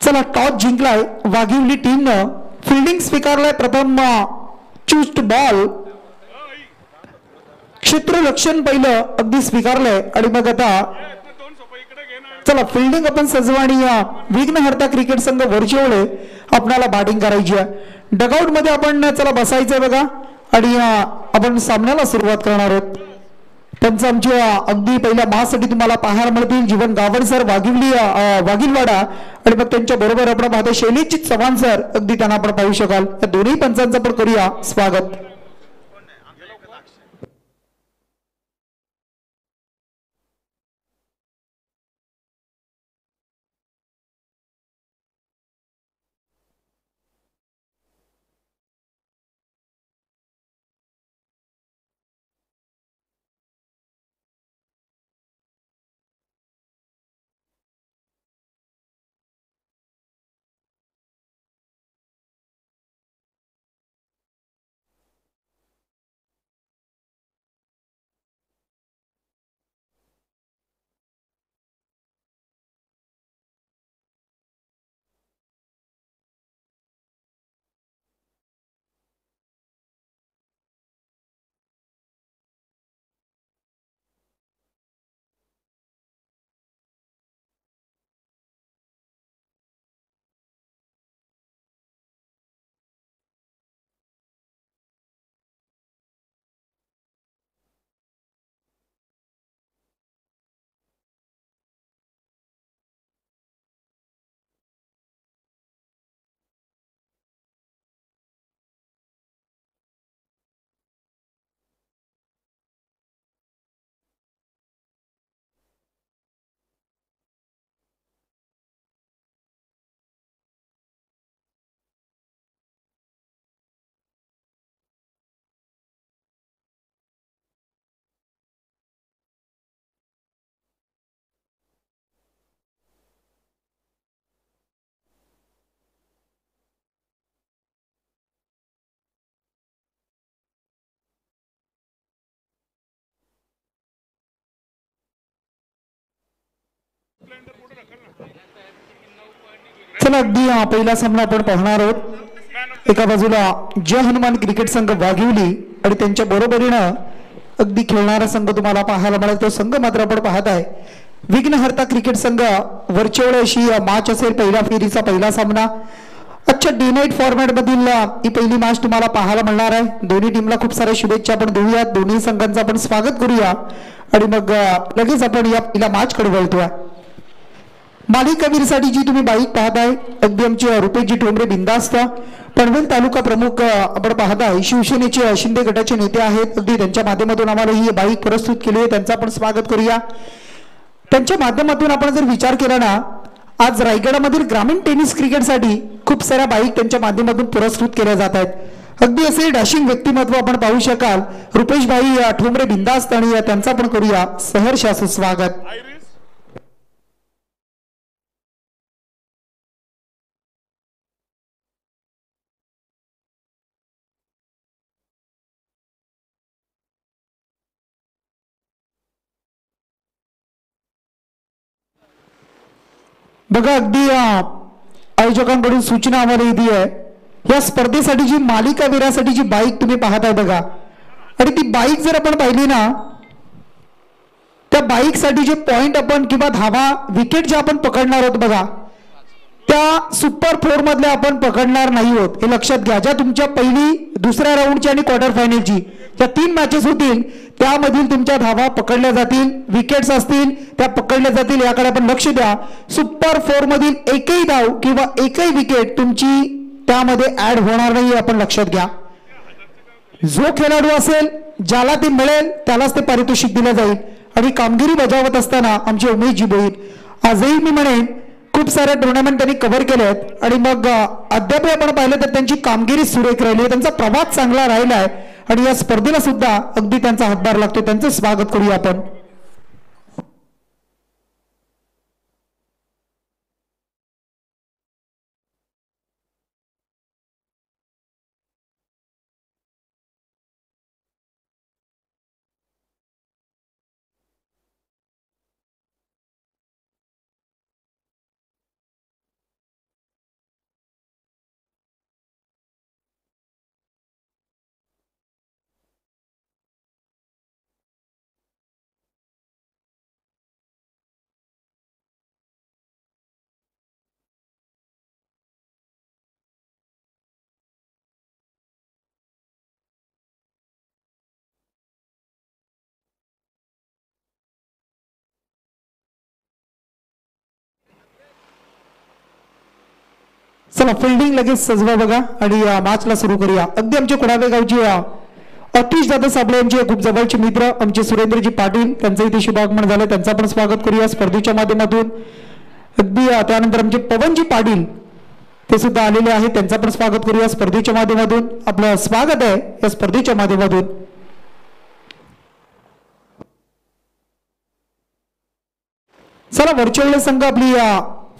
चला टॉस जिंकलाय वाघिवली टीमनं. फिल्डिंग स्वीकारलाय प्रथम चूस्ट बॉल. क्षेत्ररक्षण पहिलं अगदी स्वीकारलंय आणि मग आता चला फिल्डिंग आपण सजवाणी विघ्नहर्ता क्रिकेट संघ वरचेवळे आपल्याला बॅटिंग करायची आहे. डगआउट मध्ये आपण चला बसायचंय बघा आणि आपण सामन्याला सुरुवात करणार आहोत. त्यांचं आमच्या अगदी पहिल्या मासाठी तुम्हाला पाहायला मिळतील जीवन गावड सर वाघिलवाडा आणि मग त्यांच्या बरोबर आपण पाहतो शैलीजी चव्हाण सर. अगदी त्यांना आपण पाहू शकाल. या दोन्ही पंचांचं पण करूया स्वागत. चला अगदी पहिला सामना आपण पाहणार आहोत. एका बाजूला जय हनुमान क्रिकेट संघ वाघिवली आणि त्यांच्या बरोबरीनं अगदी खेळणारा संघ तुम्हाला पाहायला मिळेल. तो संघ मात्र आपण पाहत आहे विघ्नहर्ता क्रिकेट संघ वरचेवळे अशी मॅच असेल. पहिल्या फेरीचा पहिला सामना अच्छा डे नाईट फॉर्मॅट मधील ही पहिली मॅच तुम्हाला पाहायला मिळणार आहे. दोन्ही टीमला खूप साऱ्या शुभेच्छा आपण देऊयात. दोन्ही संघांचं आपण स्वागत करूया आणि मग लगेच आपण या पहिल्या मॅच कडे वळतोय. मालिकावीरसाठी जी तुम्ही बाईक पाहताय अगदी आमचे रुपेशजी ठोंबरे बिंदास्त पनवेल तालुका प्रमुख आपण पाहताय शिवसेनेचे शिंदे गटाचे नेते आहेत. अगदी त्यांच्या माध्यमातून आम्हाला ही बाईक प्रस्तुत केली आहे. त्यांचं आपण स्वागत करूया. त्यांच्या माध्यमातून आपण जर विचार केला ना आज रायगडामधील ग्रामीण टेनिस क्रिकेटसाठी खूप साऱ्या बाईक त्यांच्या माध्यमातून पुरस्कृत केल्या जात आहेत. अगदी असे डॅशिंग व्यक्तिमत्व आपण पाहू शकाल रुपेशभाई ठोंबरे बिंदास्त आणि त्यांचं आपण करूया सहर्ष असं स्वागत. बघा अगदी आयोजकांकडून सूचना आम्हाला येते आहे. या स्पर्धेसाठी जी मालिकावीरासाठी जी बाईक तुम्ही पाहताय बघा आणि ती बाईक जर आपण पाहिली ना त्या बाईक साठी जे पॉइंट आपण किंवा धावा विकेट जे आपण पकडणार आहोत बघा त्या सुपर 4 मधल्या आपण पकडणार नाही आहोत. हे लक्षात घ्या. ज्या तुमच्या पहिली दुसऱ्या राऊंडची आणि क्वार्टर फायनलची ज्या 3 मॅचेस होतील त्यामधील तुमच्या धावा पकडल्या जातील. विकेट्स असतील त्या पकडल्या जातील. याकडे आपण लक्ष द्या. सुपर 4 मधील एकही धाव किंवा एकही विकेट तुमची त्यामध्ये ऍड होणार नाही आपण लक्षात घ्या. जो खेळाडू असेल ज्याला ते मिळेल त्यालाच ते पारितोषिक दिलं जाईल. आणि कामगिरी बजावत असताना आमचे उमेशजी भोईर आजही मी म्हणेन खूप साऱ्या टुर्नामेंट त्यांनी कव्हर केले आहेत आणि मग अद्याप आपण पाहिलं तर त्यांची कामगिरी सुरेख राहिली आहे. त्यांचा प्रवास चांगला राहिला आहे आणि या स्पर्धेला सुद्धा अगदी त्यांचा हातभार लागतो. त्यांचं स्वागत करूया आपण. चला फिल्डिंग लगेच सजवा बघा आणि मॅचला सुरू करूया. अगदी आमच्या कुडावे गावची अतिश दादा साबळे यांचे खूप जवळचे मित्र आमचे सुरेंद्रजी पाटील त्यांचं इथे शुभागमन झालं, त्यांचं आपण स्वागत करूया स्पर्धेच्या माध्यमातून. अगदी त्यानंतर आमचे पवनजी पाटील ते सुद्धा आलेले आहेत, त्यांचं आपण स्वागत करूया स्पर्धेच्या माध्यमातून. आपलं स्वागत आहे या स्पर्धेच्या माध्यमातून. चला व्हर्च्युअल संघ आपली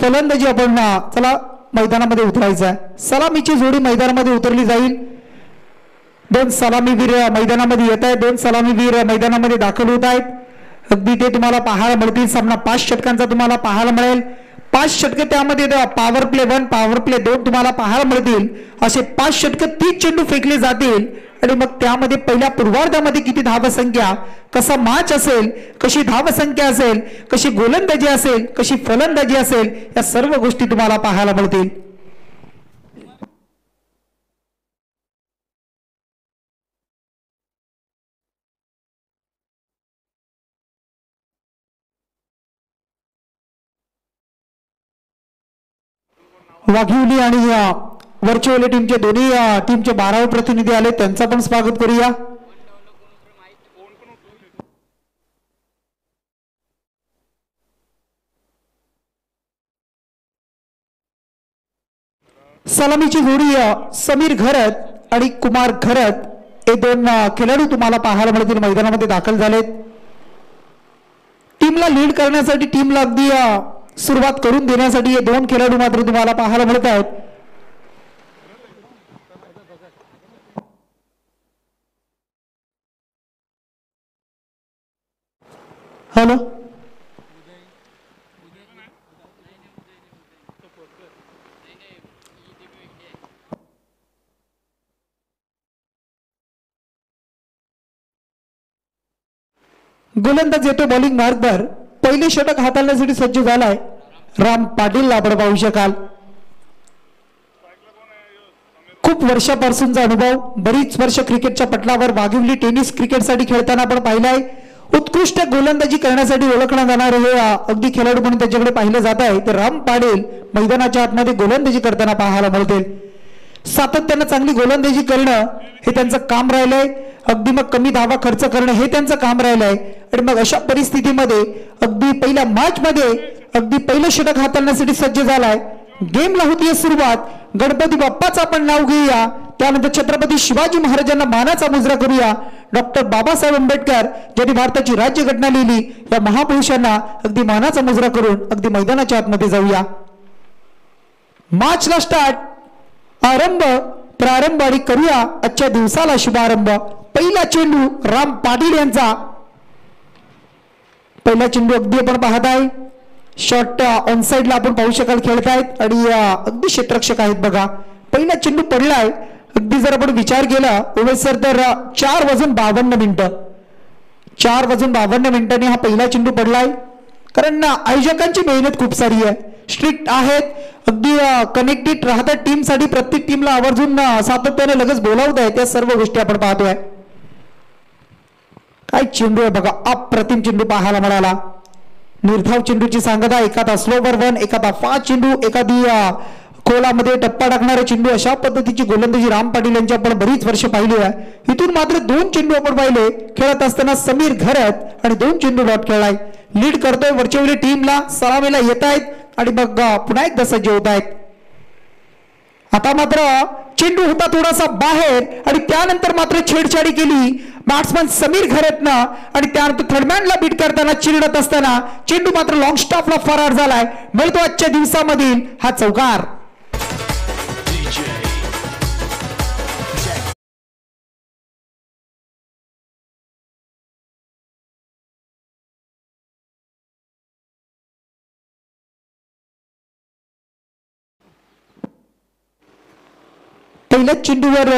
फलंदाजी आपण चला मैदानामध्ये उतरायचं आहे. सलामीची जोडी मैदानामध्ये उतरली जाईल. 2 सलामीवीर मैदानामध्ये येत आहेत, 2 सलामीवीर मैदानामध्ये दाखल होत आहेत. अगदी ते तुम्हाला पाहायला मिळतील. सामना 5 षटकांचा तुम्हाला पाहायला मिळेल. 5 षटके त्यामध्ये पॉवर प्ले 1 पॉवर प्ले 2 तुम्हाला पाहायला मिळतील. असे 5 षटके 30 चेंडू फेकले जातील आणि मग त्यामध्ये पहिल्या पूर्वार्धामध्ये किती धावसंख्या, कसा मॅच असेल, कशी धावसंख्या असेल, कशी गोलंदाजी असेल, कशी फलंदाजी असेल, या सर्व गोष्टी तुम्हाला पाहायला मिळतील. वाघिवली आणि व्हर्च्युअल टीमचे दोन्ही टीमचे 12वे प्रतिनिधी आले, त्यांचं पण स्वागत करूया. सलामीची जोडी समीर घरत आणि कुमार घरत हे 2 खेळाडू तुम्हाला पाहायला मिळतील, मैदानामध्ये दाखल झालेत. टीमला लीड करण्यासाठी, टीमला अगदी सुरुवात करून देण्यासाठी हे 2 खेळाडू मात्र तुम्हाला पाहायला मिळत आहेत. हॅलो गोलंदाज येतो बॉलिंग मार्कवर. पहिले षटक हाताळण्यासाठी सज्ज झालाय राम पाटील. आपण पाहू शकाल खूप वर्षापासूनचा अनुभव, बरीच वर्ष क्रिकेटच्या पटलावर वाघिवली टेनिस क्रिकेटसाठी खेळताना आपण पाहिलाय. उत्कृष्ट गोलंदाजी करण्यासाठी ओळखण्यात जाणारे हे अगदी खेळाडू म्हणून त्याच्याकडे पाहिलं जात आहे. तर राम पाटील मैदानाच्या आतमध्ये गोलंदाजी करताना पाहायला मिळतील. सातत्यानं चांगली गोलंदाजी करणं हे त्यांचं काम राहिलंय. अगदी मग कमी धावा खर्च करणं हे त्यांचं काम राहिलंय. आणि मग अशा परिस्थितीमध्ये अगदी पहिल्या मॅच मध्ये अगदी पहिलं षटक हाताळण्यासाठी सज्ज झालाय. गेमला होतीये सुरुवात. गणपती बाप्पाचं आपण नाव घेऊया, त्यानंतर छत्रपती शिवाजी महाराजांना मानाचा मुजरा करूया. डॉक्टर बाबासाहेब आंबेडकर ज्यांनी भारताची राज्यघटना लिहिली, या महापुरुषांना अगदी मानाचा मुजरा करून अगदी मैदानाच्या आतमध्ये जाऊया. मॅचला स्टार्ट प्रारंभ आणि करूया आजच्या दिवसाला शुभारंभ. पहिला चेंडू राम पाटील यांचा. पहिला चेंडू अगदी आपण पाहत आहे. शॉट ऑन साइडला आपण पाहू शकाल खेळतायत आणि अगदी क्षेत्ररक्षक आहेत बघा. पहिला चेंडू पडलाय. अगदी जर आपण विचार केला ओवेस सर तर 4:52 मिनिटं 4:52 मिनिटांनी हा पहिला चेंडू पडलाय. कारण आयोजकांची मेहनत खूप सारी आहे, स्ट्रिक्ट आहेत, अगदी कनेक्टेड राहतात टीमसाठी. प्रत्येक टीमला आवर्जून सातत्याने लगेच बोलावत आहे. त्या सर्व गोष्टी आपण पाहतोय. काय चेंडू आहे बघा, अप्रतिम चेंडू पाहायला मिळाला. निर्धाव चेंडूची सांगता, एखादा स्लोवर 1, एखादा फास्ट चेंडू, एखादी खोलामध्ये टप्पा टाकणारे चेंडू. अशा पद्धतीची गोलंदाजी राम पाटील यांची आपण बरीच वर्ष पाहिली आहे. इथून मात्र 2 चेंडू आपण पाहिले खेळत असताना. समीर घरत आणि 2 चेंडू डॉट खेळलाय. लीड करतोय वरचेवली टीमला. सलामीला येत आहेत आणि मग पुन्हा एकदा सज्ज होत आहेत. आता मात्र चेंडू होता थोडासा बाहेर आणि त्यानंतर मात्र छेडछाडी केली बॅट्समन समीर घरतनं आणि त्यानंतर थर्डमॅनला बीट करताना चिरडत असताना चेंडू मात्र लॉंग स्टॉपला फरार झालाय. मिळतो आजच्या दिवसामधील हा चौकार. पहिल्याच चेंडूवर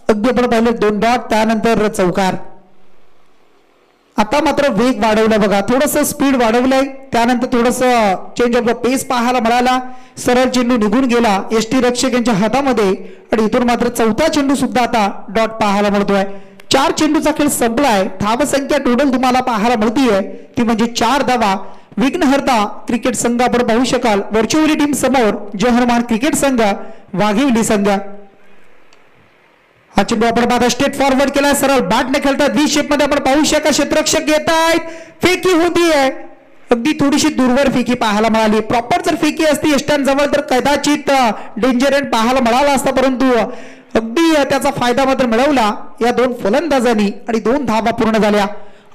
अगदी आपण पाहिलं 2 डॉट, त्यानंतर चौकार. आता मात्र वेग वाढवला बघा, थोडस स्पीड वाढवलंय. त्यानंतर थोडस चेंज ऑफ द पेस पाहायला मिळाला. सरळ चेंडू निघून गेला यष्टी रक्षक यांच्या हातामध्ये आणि इथून मात्र चौथा चेंडू सुद्धा आता डॉट पाहायला मिळतोय. 4 चेंडूचा खेळ संपलाय. धावसंख्या टोटल तुम्हाला पाहायला मिळतीये ती म्हणजे 4 धावा. विघ्नहर्ता क्रिकेट संघ आपण पाहू शकाल व्हर्च्युअली टीम समोर जहरमान क्रिकेट संघ वाघिवली संघ. हा चेंडू आपण पाहता स्टेट फॉरवर्ड केला सरळ बॅटने खेळतात व्ही शेप मध्ये आपण पाहू शका क्षेत्ररक्षक येत आहेत फेकी होती आहे अगदी थोडीशी दूरवर फेकी पाहायला मिळाली. प्रॉपर जर फेकी असती यष्टान जवळ तर कदाचित डेंजर एंड पाहायला मिळाला असता परंतु अगदी त्याचा फायदा मात्र मिळवला या दोन फलंदाजांनी आणि 2 धावा पूर्ण झाल्या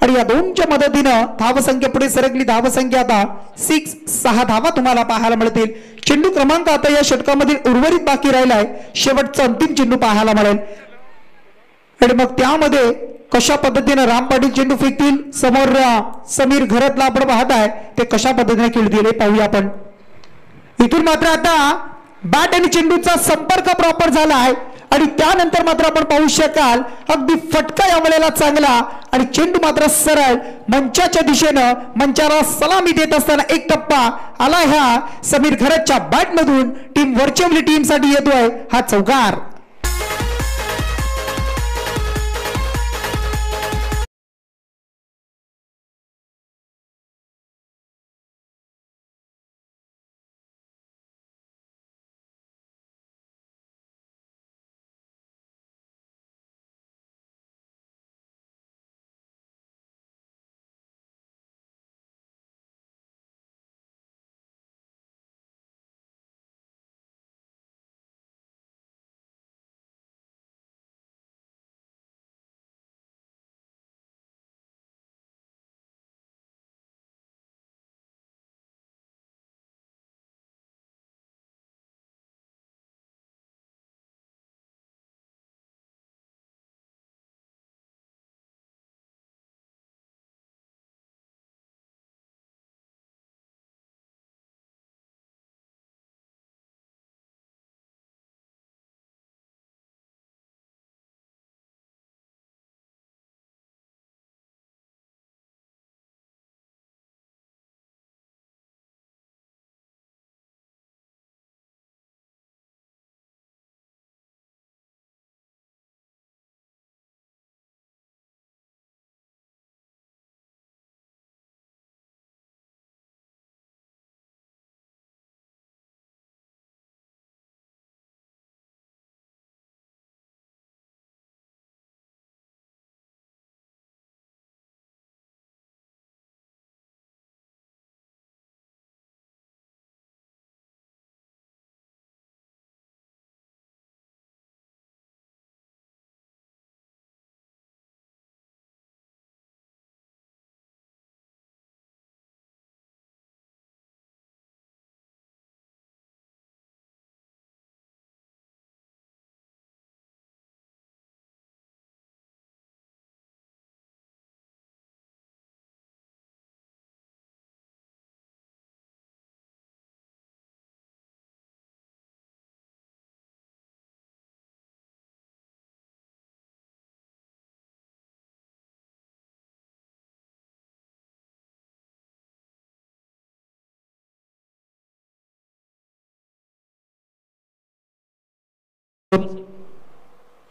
आणि या दोनच्या मदतीनं धावसंख्या पुढे सरकली. धावसंख्या आता 6 धावा तुम्हाला पाहायला मिळतील. चेंडू क्रमांक आता या षटकामधील उर्वरित बाकी राहिलाय शेवटचा अंतिम चेंडू पाहायला मिळेल आणि मग त्यामध्ये कशा पद्धतीने राम पाटील चेंडू फेकतील समोर समीर घरातला आपण पाहताय ते कशा पद्धतीने खेळतील हे पाहूया आपण. इथून मात्र आता बॅट आणि चेंडूचा संपर्क प्रॉपर झाला आहे आणि त्यानंतर मात्र आपण पाहू शकाल अगदी फटका या वेळेला चांगला आणि चेंडू मात्र सरळ मंचाच्या दिशेनं मंचाला सलामी देत असताना एक टप्पा आला ह्या समीर घरतच्या बॅट मधून टीम व्हर्च्युअली टीम साठी येतोय हा चौकार.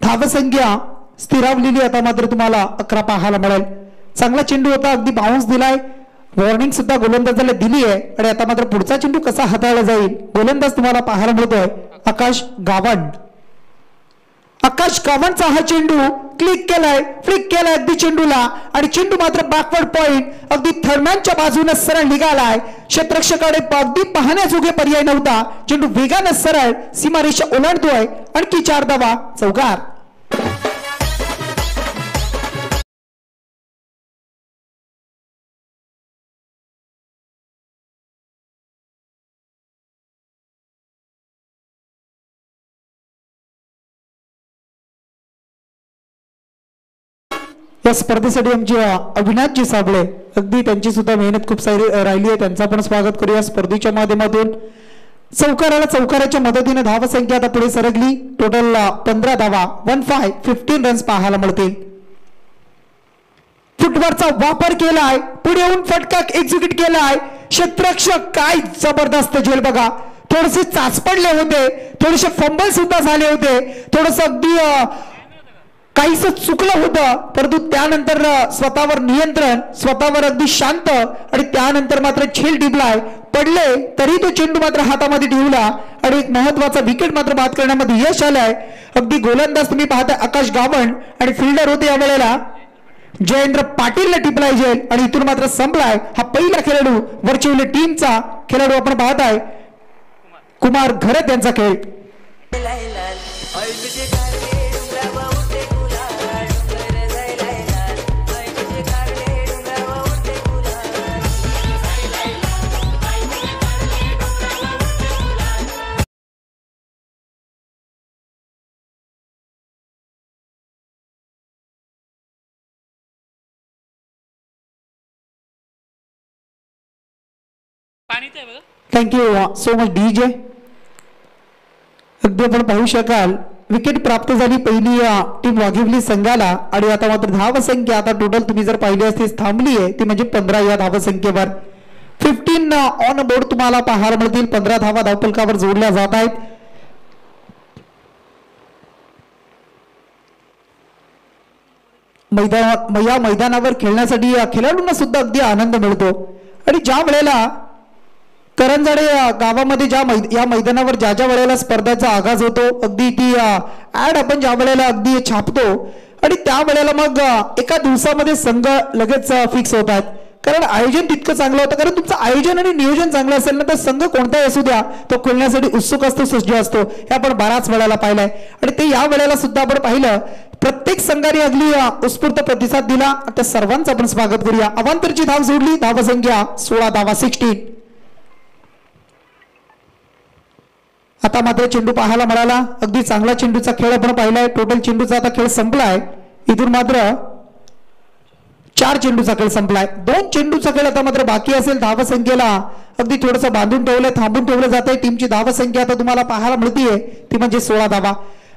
धावसंख्या स्थिरावलेली आता मात्र तुम्हाला 11 पाहायला मिळेल. चांगला चेंडू होता अगदी बाउन्स दिलाय वॉर्निंग सुद्धा गोलंदाजाला दिली आहे आणि आता मात्र पुढचा चेंडू कसा हाताळला जाईल गोलंदाज तुम्हाला पाहायला मिळतोय आकाश गावंड. आकाश गावंडचा हा चेंडू क्लिक केलाय फ्लिक केलाय अगदी चेंडूला आणि चेंडू मात्र बॅकवर्ड पॉइंट अगदी थर्मॅनच्या बाजूने सरळ निघालाय. क्षेत्ररक्षकाकडे अगदी पाहण्याजोगे पर्याय नव्हता. चेंडू वेगाने सरळ सीमारेषा ओलांडतोय. आणखी 4 धावा चौकार. या स्पर्धेसाठी आमची अविनाशजी साबळे अगदी त्यांची सुद्धा मेहनत खूप सारी राहिली आहे त्यांचं आपण स्वागत करूया स्पर्धेच्या माध्यमातून. चौकाराच्या मदतीने धावसंख्या आता पुढे सरकली. टोटल 15 धावा 15 रन्स पाहायला मिळतील. फुटवर्कचा वापर केलाय पुढे येऊन फटका एक्झिक्यूट केलाय. क्षेत्ररक्षक काय जबरदस्त झेल बघा. थोडेसे चाचपडले होते थोडेसे फंबल सुद्धा झाले होते थोडस अगदी काहीच चुकलं होतं, परंतु त्यानंतर स्वतःवर नियंत्रण, स्वतःवर अगदी शांत आणि त्यानंतर मात्र झेल टिपलाय. पडले तरी तो चेंडू मात्र हातामध्ये ठेवला आणि एक महत्वाचा विकेट मात्र बाद करण्यामध्ये यश आलंय. अगदी गोलंदाज तुम्ही पाहताय आकाश गावण आणि फिल्डर होते या वेळेला जयेंद्र पाटीलला टिपलाय झेल आणि इथून मात्र संपलाय. हा पहिला खेळाडू वरचिवले टीमचा खेळाडू आपण पाहताय कुमार घरत यांचा खेळ. Thank you so much DJ. अगदी आपण पाहू शकाल विकेट प्राप्त झाली पहिली टीम वाघिवली संघाला आणि आता मात्र धावसंख्या आता टोटल तुम्ही जर पाहिली असती थांबली आहे ती म्हणजे 15 या धावसंख्येवर. 15 ऑन बोर्ड तुम्हाला पाहायला मिळतील. 15 धावा धावफलकावर जोडल्या जात आहेत. या मैदानावर खेळण्यासाठी खेळाडूंना सुद्धा अगदी आनंद मिळतो आणि ज्या वेळेला करंजाडे गावामध्ये या मैदानावर ज्या वेळेला स्पर्धेचा आगाज होतो अगदी ती ऍड आपण ज्या वेळेला अगदी छापतो आणि त्या वेळेला मग एका दिवसामध्ये संघ लगेच फिक्स होतात. कारण आयोजन तितकं चांगलं होतं. कारण तुमचं आयोजन आणि नियोजन चांगलं असेल ना तर संघ कोणताही असू द्या तो खेळण्यासाठी उत्सुक असतो, सज्ज असतो. हे आपण बऱ्याच वेळेला पाहिलंय आणि ते या वेळेला सुद्धा आपण पाहिलं. प्रत्येक संघाने अगदी उत्स्फूर्त प्रतिसाद दिला. त्या सर्वांचं आपण स्वागत करूया. अवांतरची धाव जोडली. धावसंख्या 16 धावा 16. आता मात्र चेंडू पाहायला मिळाला. अगदी चांगला चेंडूचा खेळ आपण पाहिलाय. टोटल चेंडूचा आता खेळ संपलाय. इथून मात्र 4 चेंडूचा खेळ संपलाय. 2 चेंडूचा खेळ आता मात्र बाकी असेल. धावसंख्येला अगदी थोडंसं बांधून ठेवलंय, थांबून ठेवलं जात आहे. टीमची धावसंख्या आता तुम्हाला पाहायला मिळतीये ती म्हणजे 16 धावा.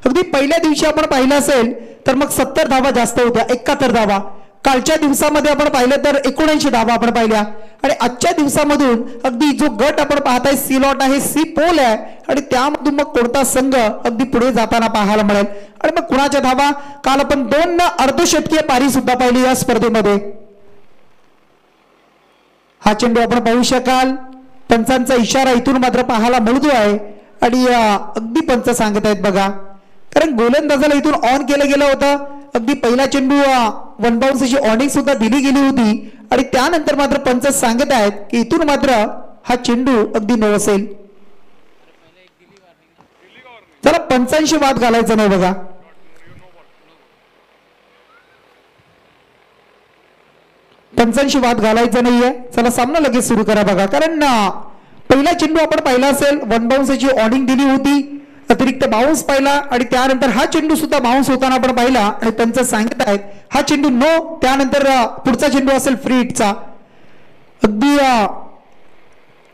अगदी पहिल्या दिवशी आपण पाहिलं असेल तर मग 70 धावा जास्त होत्या, 71 धावा. कालच्या दिवसामध्ये आपण पाहिलं तर 79 धावा आपण पाहिल्या आणि आजच्या दिवसामधून अगदी जो गट आपण पाहताय सी लॉट आहे, सी पोल आहे आणि त्यामधून मग कोणता संघ अगदी पुढे जाताना पाहायला मिळेल आणि मग कुणाच्या धावा. काल आपण 2 अर्धशतकीय पारी सुद्धा पाहिली या स्पर्धेमध्ये. हा चेंडू आपण पाहू शकाल. पंचांचा इशारा इथून मात्र पाहायला मिळतो आहे आणि अगदी पंच सांगत आहेत बघा. कारण गोलंदाजाला इथून ऑन केलं गेलं होतं. अगदी पहिला चेंडू 1 बाउन्सची ऑर्डिंग सुद्धा दिली गेली होती आणि त्यानंतर मात्र पंच सांगत आहेत की इथून मात्र हा चेंडू अगदी नो असेल. चला पंचांशी वाद घालायचा नाही बघा. पंचांशी वाद घालायचा नाहीये. चला सामना लगेच सुरू करा बघा. कारण पहिला चेंडू आपण पाहिला असेल 1 बाउन्सची ऑर्डिंग दिली होती, अतिरिक्त बाउन्स पाहिला आणि त्यानंतर हा चेंडू सुद्धा बाउन्स होताना आपण पाहिला आणि पंच सांगत आहेत हा चेंडू नो. त्यानंतर पुढचा चेंडू असेल फ्री हिटचा. अगदी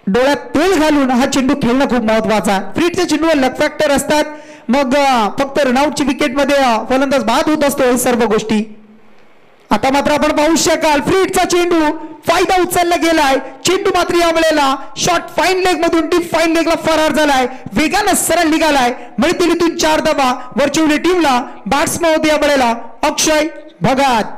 डोळ्यात तेल घालून हा चेंडू खेळणं खूप महत्वाचं आहे. फ्री हिटच्या चेंडूवर लक फॅक्टर असतात. मग फक्त रनआउटची विकेटमध्ये फलंदाज बाद होत असतो हे सर्व गोष्टी. आता मात्र आपण पाहू शकाल फ्री हिटचा चेंडू फायदा उचलला गेलाय. चेंडू मात्र या वेळेला शॉर्ट फाईन लेग मधून डीप फाईन लेगला फरार झालाय. वेगानं सरळ निघालाय. मिळतील इथून 4 धावा वरचिवली टीमला. बॅट्समन होते या वेळेला अक्षय भगत.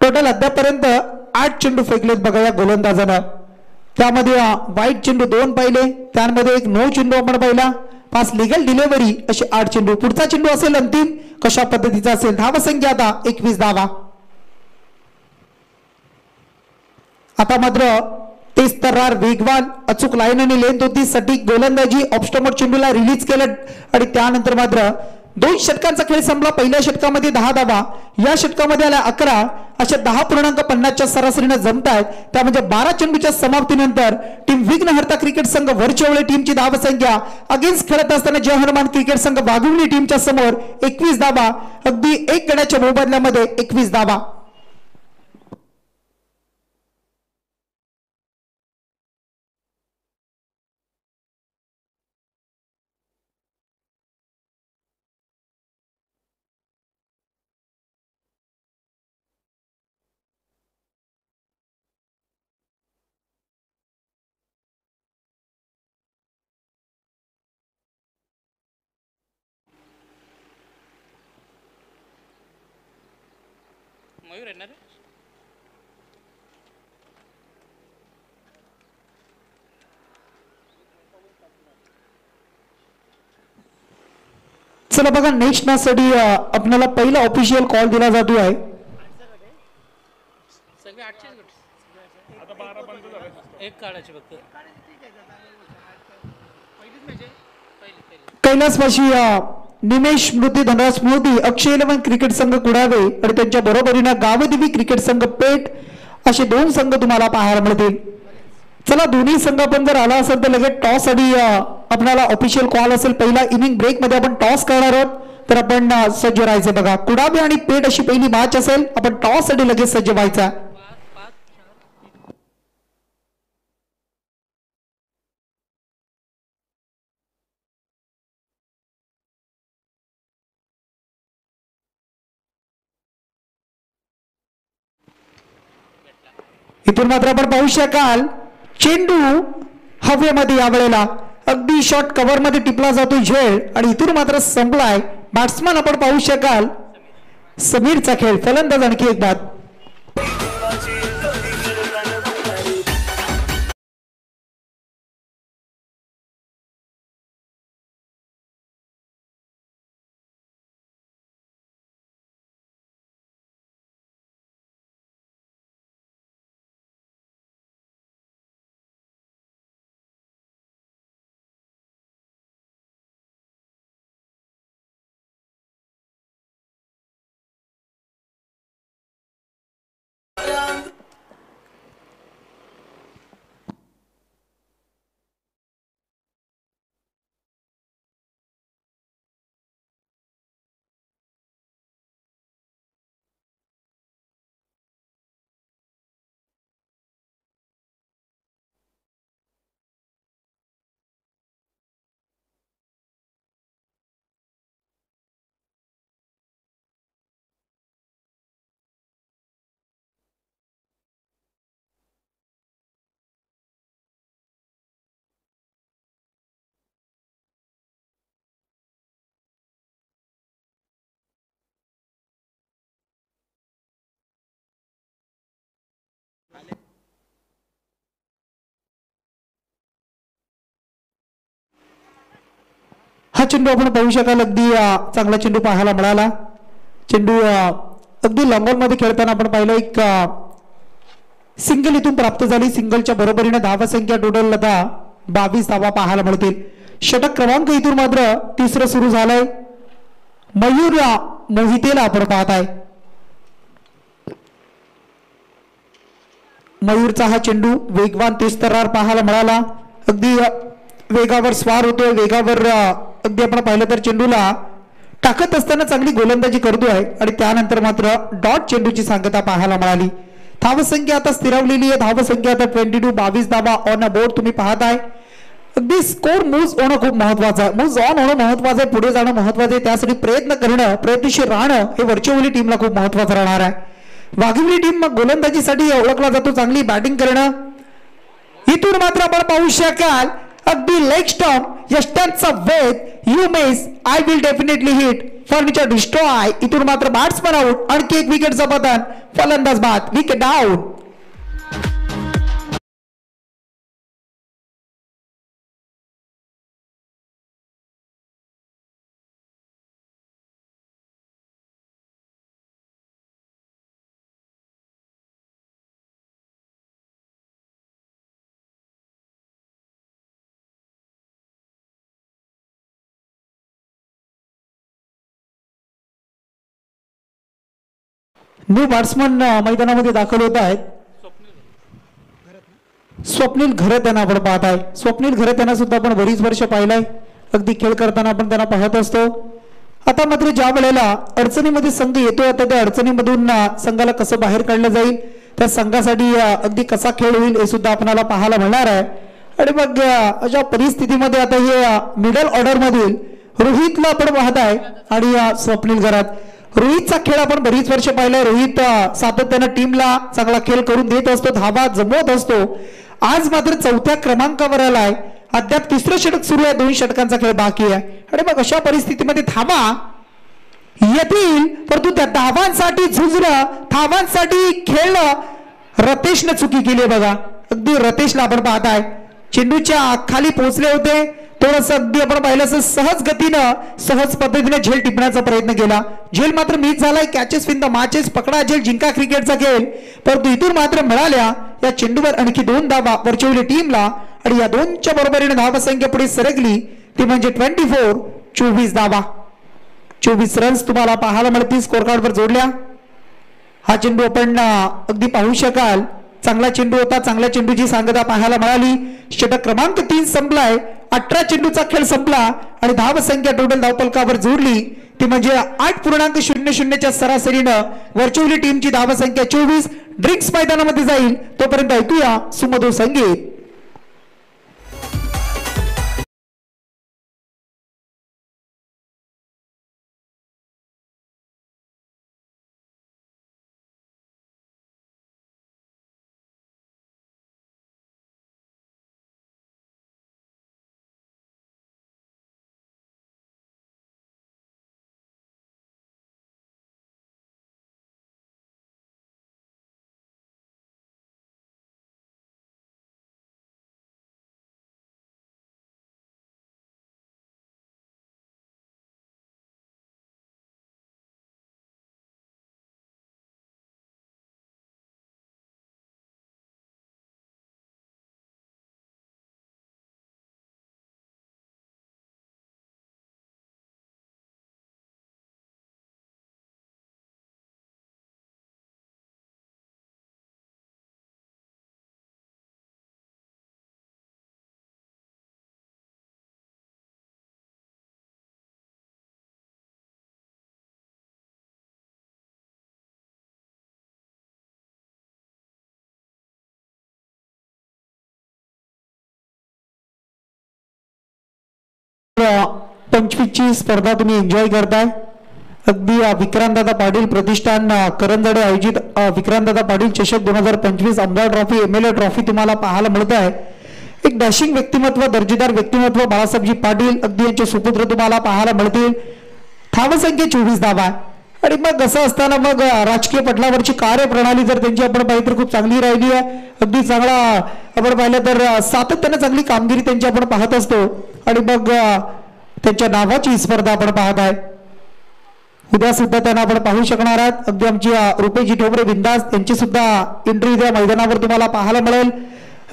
टोटल अद्यापर्यंत 8 चेंडू फेकलेत बघा या गोलंदाजानं. त्यामध्ये वाईट चेंडू 2 पाहिले, त्यामध्ये एक नो चेंडू आपण पाहिला, 5 लिगल डिलिव्हरी असे 8 चेंडू. पुढचा चेंडू असेल अंतिम कशा पद्धतीचा असेल. धावसंख्या आता 21 धावा. आता मात्र तेच तर्रार वेगवान अचूक लाईन आणि लेंथ होती. सटीक गोलंदाजी. ऑफस्टमर चेंडूला रिलीज केलं आणि त्यानंतर मात्र 2 षटकांचा खेळ संपला. पहिल्या षटकामध्ये 10 धावा, या षटकामध्ये आल्या 11. अशा 10.50च्या सरासरीने जमतायत. त्या म्हणजे 12 चेंडूच्या समाप्तीनंतर टीम विघ्नहर्ता क्रिकेट संघ वरचेवळे टीमची धावसंख्या अगेन्स्ट खेळत असताना जय हनुमान क्रिकेट संघ वाघुवली टीमच्या समोर 21 धावा. अगदी 1 गड्याच्या मोबदल्यामध्ये 21 धावा. चला बघा नेक्स्ट मॅच साठी आपल्याला पहिला ऑफिशियल कॉल दिला जातो आहे. कैलासवासी निमेश स्मृती धनराज स्मृती अक्षय 11 क्रिकेट संघ कुडावे आणि त्यांच्या बरोबरीनं गावदेवी क्रिकेट संघ पेठ असे 2 संघ तुम्हाला पाहायला मिळतील. चला दोन्ही संघ आपण जर आला असेल तर लगेच टॉस साठी आपल्याला ऑफिशियल कॉल असेल. पहिला इनिंग ब्रेक मध्ये आपण टॉस करणार आहोत तर आपण सज्ज राहायचं. बघा कुडावे आणि पेठ अशी पहिली मॅच असेल. आपण टॉस साठी लगेच सज्ज व्हायचा. इथून मात्र आपण पाहू शकाल चेंडू हवेमध्ये यावेळेला अगदी शॉर्ट कव्हर मध्ये टिपला जातो झेल आणि इथून मात्र संपलाय. बॅट्समन आपण पाहू शकाल समीरचा खेळ. फलंदाज आणखी एक बाद. हा चेंडू आपण पाहू शकाल अगदी चांगला चेंडू पाहायला मिळाला. चेंडू अगदी लॉंग मध्ये खेळताना आपण पाहिलं एक सिंगल इथून प्राप्त झाली. सिंगलच्या बरोबरीने धावा संख्या टोटल आता 22 धावा पाहायला मिळतील. षटक क्रमांक इथून मात्र तिसरं सुरू झालंय. मयूर मोहितेला आपण पाहताय. मयूरचा हा चेंडू वेगवान तेजतर्रार पाहायला मिळाला. अगदी वेगावर स्वार होतोय. वेगावर अगदी आपण पाहिलं तर चेंडूला टाकत असताना चांगली गोलंदाजी करतोय आणि त्यानंतर मात्र डॉट चेंडूची सांगता पाहायला मिळाली. धावसंख्या आता स्थिरावलेली आहे. धावसंख्या आता 22 22 धावा ऑन अ बोर्ड तुम्ही पाहताय. अगदी स्कोर मूव्ह होणं खूप महत्वाचं आहे. मूव्ह ऑन होणं महत्वाचं आहे. पुढे जाणं महत्वाचं आहे. त्यासाठी प्रयत्न करणं प्रयत्नशील राहणं हे वर्चवली टीमला खूप महत्वाचं राहणार आहे. वाघिवली टीम मग गोलंदाजीसाठी ओळखला जातो. चांगली बॅटिंग करणं. इथून मात्र आपण पाहू शकाल अगदी लेग स्टंप यष्टांचा वेध you miss I will definitely hit furniture destroy. इथून मात्र बॅट्समन आउट. आणखी एक विकेटचं पतन. फलंदाज बाद. Wicket out. न्यू बॅट्समन मैदानामध्ये दाखल होत आहेत. स्वप्नील घरत यांना आपण पाहताय. स्वप्नील घरत यांना सुद्धा आपण बरीच वर्ष पाहिलंय. अगदी खेळ करताना आपण त्यांना पाहत असतो. आता मात्र ज्या वेळेला अडचणीमध्ये संघ येतोय आता त्या अडचणीमधून संघाला कसं बाहेर काढलं जाईल त्या संघासाठी अगदी कसा खेळ होईल हे सुद्धा आपल्याला पाहायला मिळणार आहे. आणि मग अशा परिस्थितीमध्ये आता हे मिडल ऑर्डर मधील रोहितला आपण पाहताय आणि स्वप्नील घरात. रोहितचा खेळ आपण बरीच वर्ष पाहिलं. रोहित सातत्यानं टीमला चांगला खेळ करून देत असतो. धावा जमवत असतो. आज मात्र 4थ्या क्रमांकावर आलाय. अद्याप तिसरं षटक सुरू आहे. 2 षटकांचा खेळ बाकी आहे. आणि मग अशा परिस्थितीमध्ये धावा येतील, परंतु त्या धावांसाठी झुंजलं, धावांसाठी खेळलं. रतेशने चुकी केली बघा. अगदी रतेशला आपण पाहताय चेंडूच्या खाली पोहोचले होते, थोडंसं अगदी आपण पाहिलं असं सहज गतीनं सहज पद्धतीने झेल टिपण्याचा प्रयत्न केला. झेल मात्र मिस झालाय. कॅचेस विन द मॅचेस, पकडा झेल जिंका क्रिकेटचा खेळ. परंतु इथून मात्र मिळाल्या या चेंडूवर आणखी 2 धावा वरचवली टीमला आणि या 2च्या बरोबरीने धावसंख्या पुढे सरकली, ती म्हणजे 24 धावा. 24 रन्स तुम्हाला पाहायला मिळतील स्कोर कार्डवर जोडल्या. हा चेंडू आपण अगदी पाहू शकाल, चांगला चेंडू होता, चांगल्या चेंडूची सांगता पाहायला मिळाली. षटक क्रमांक 3 संपलाय. 18 चेंडूचा खेळ संपला आणि धावसंख्या टोटल धावफलकावर जोडली, ती म्हणजे 8.00च्या सरासरीनं वरचवली टीमची धावसंख्या 24. ड्रिंक्स मैदानामध्ये जाईल तोपर्यंत ऐकूया सुमधुर संगीत. पंचवीसची स्पर्धा तुम्ही एन्जॉय करताय. अगदी विक्रांतदादा पाटील प्रतिष्ठान करंजडे आयोजित विक्रांतदादा पाटील चषक 2025 आमदार ट्रॉफी MLA ट्रॉफी तुम्हाला पाहायला मिळत आहे. एक डॅशिंग व्यक्तिमत्व, दर्जेदार व्यक्तिमत्व बाळासाहेबजी पाटील अगदी यांचे सुपुत्र तुम्हाला पाहायला मिळतील. धावसंख्या 24 धावा. आणि मग असं असताना मग राजकीय पटलावरची कार्यप्रणाली जर त्यांची आपण पाहिली तर खूप चांगली राहिली आहे. अगदी चांगला आपण पाहिलं तर सातत्याने चांगली कामगिरी त्यांची आपण पाहत असतो. आणि मग त्यांच्या नावाची स्पर्धा आपण पाहत आहे. उद्या सुद्धा त्यांना आपण पाहू शकणार आहात. अगदी आमची रुपेजी ठोंबरे बिंदास त्यांची सुद्धा एंट्री उद्या मैदानावर तुम्हाला पाहायला मिळेल.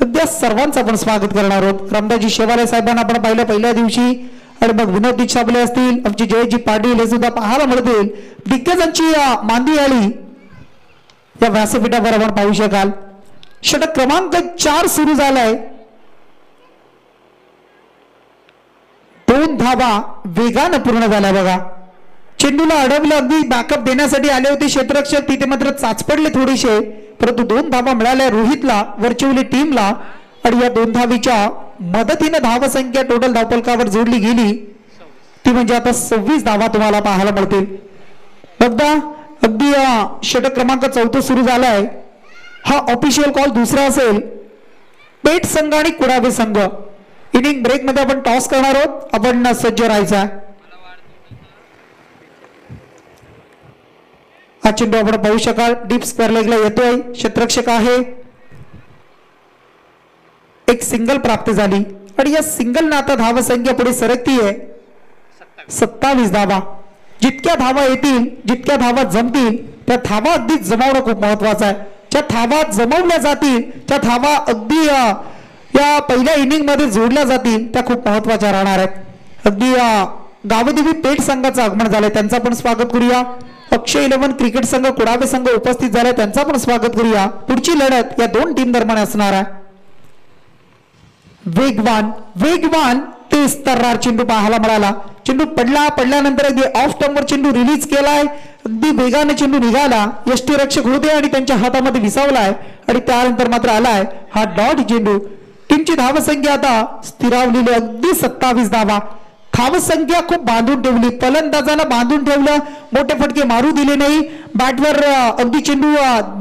अगदी सर्वांचं आपण स्वागत करणार आहोत. रामदासजी शेवाले साहेबांना आपण पाहिलं पहिल्या दिवशी, आणि मग विनोद दिक्षाबले असतील, आमचे जयजी पाटील हे सुद्धा पाहायला मिळतील. दिग्गजांची मांदी आली या व्यासपीठावर आपण पाहू शकाल. षटक क्रमांक 4 सुरू झालाय. 2 धावा वेगानं पूर्ण झाल्या बघा. चेंडूला अडवलं, अगदी बॅकअप देण्यासाठी आले होते क्षेत्ररक्षक, तिथे मात्र चाचपडले थोडेसे, परंतु 2 धावा मिळाल्या रोहितला, वरचवली टीमला. आणि या 2 धावीच्या मदतीने धावसंख्या टोटल धावफलकावर जोडली गेली, ती म्हणजे आता 26 धावा तुम्हाला पाहायला मिळतील. बघा अगदी षटक क्रमांक 4 सुरू झालाय. हा ऑफिशियल कॉल दुसरा असेल. पेठ संघ आणि कुडावे संघ इनिंग ब्रेक मध्ये आपण टॉस करणार आहोत. आपण सज्ज राहायचा. हा चेंडू आपण पाहू शकाल डीप स्क्वेअर लेगला येतोय. क्षेत्ररक्षक आहे. एक सिंगल प्राप्त झाली आणि या सिंगलनं आता धावसंख्या पुढे सरकतीये 27 धावा. जितक्या धावा येतील, जितक्या धावा जमतील, त्या धावा अगदी जमावणं खूप महत्वाचं आहे. ज्या धावा जमवल्या जातील, त्या धावा अगदी या पहिल्या इनिंग मध्ये जोडल्या जातील, त्या खूप महत्वाच्या राहणार आहेत. अगदी गावदेवी पेठ संघाचं आगमन झालंय, त्यांचं आपण स्वागत करूया. अक्षय 11 क्रिकेट संघ कुडावे संघ उपस्थित झाले, त्यांचं आपण स्वागत करूया. पुढची लढत या 2 टीम दरम्यान असणार आहे. वेगवान तेज तर्रार चेंडू पाहायला मिळाला. चेंडू पडल्यानंतर अगदी ऑफ टर्मवर चेंडू रिलीज केलाय. अगदी वेगाने चेंडू निघाला. यष्टीरक्षक होते आणि त्यांच्या हातामध्ये विसावलाय आणि त्यानंतर मात्र आलाय हा डॉट चेंडू. टीमची धावसंख्या आता स्थिरावलेली अगदी 27 धावा. धावसंख्या खूप बांधून ठेवली, फलंदाजाला बांधून ठेवलं, मोठे फटके मारू दिले नाही, बॅटवर अगदी चेंडू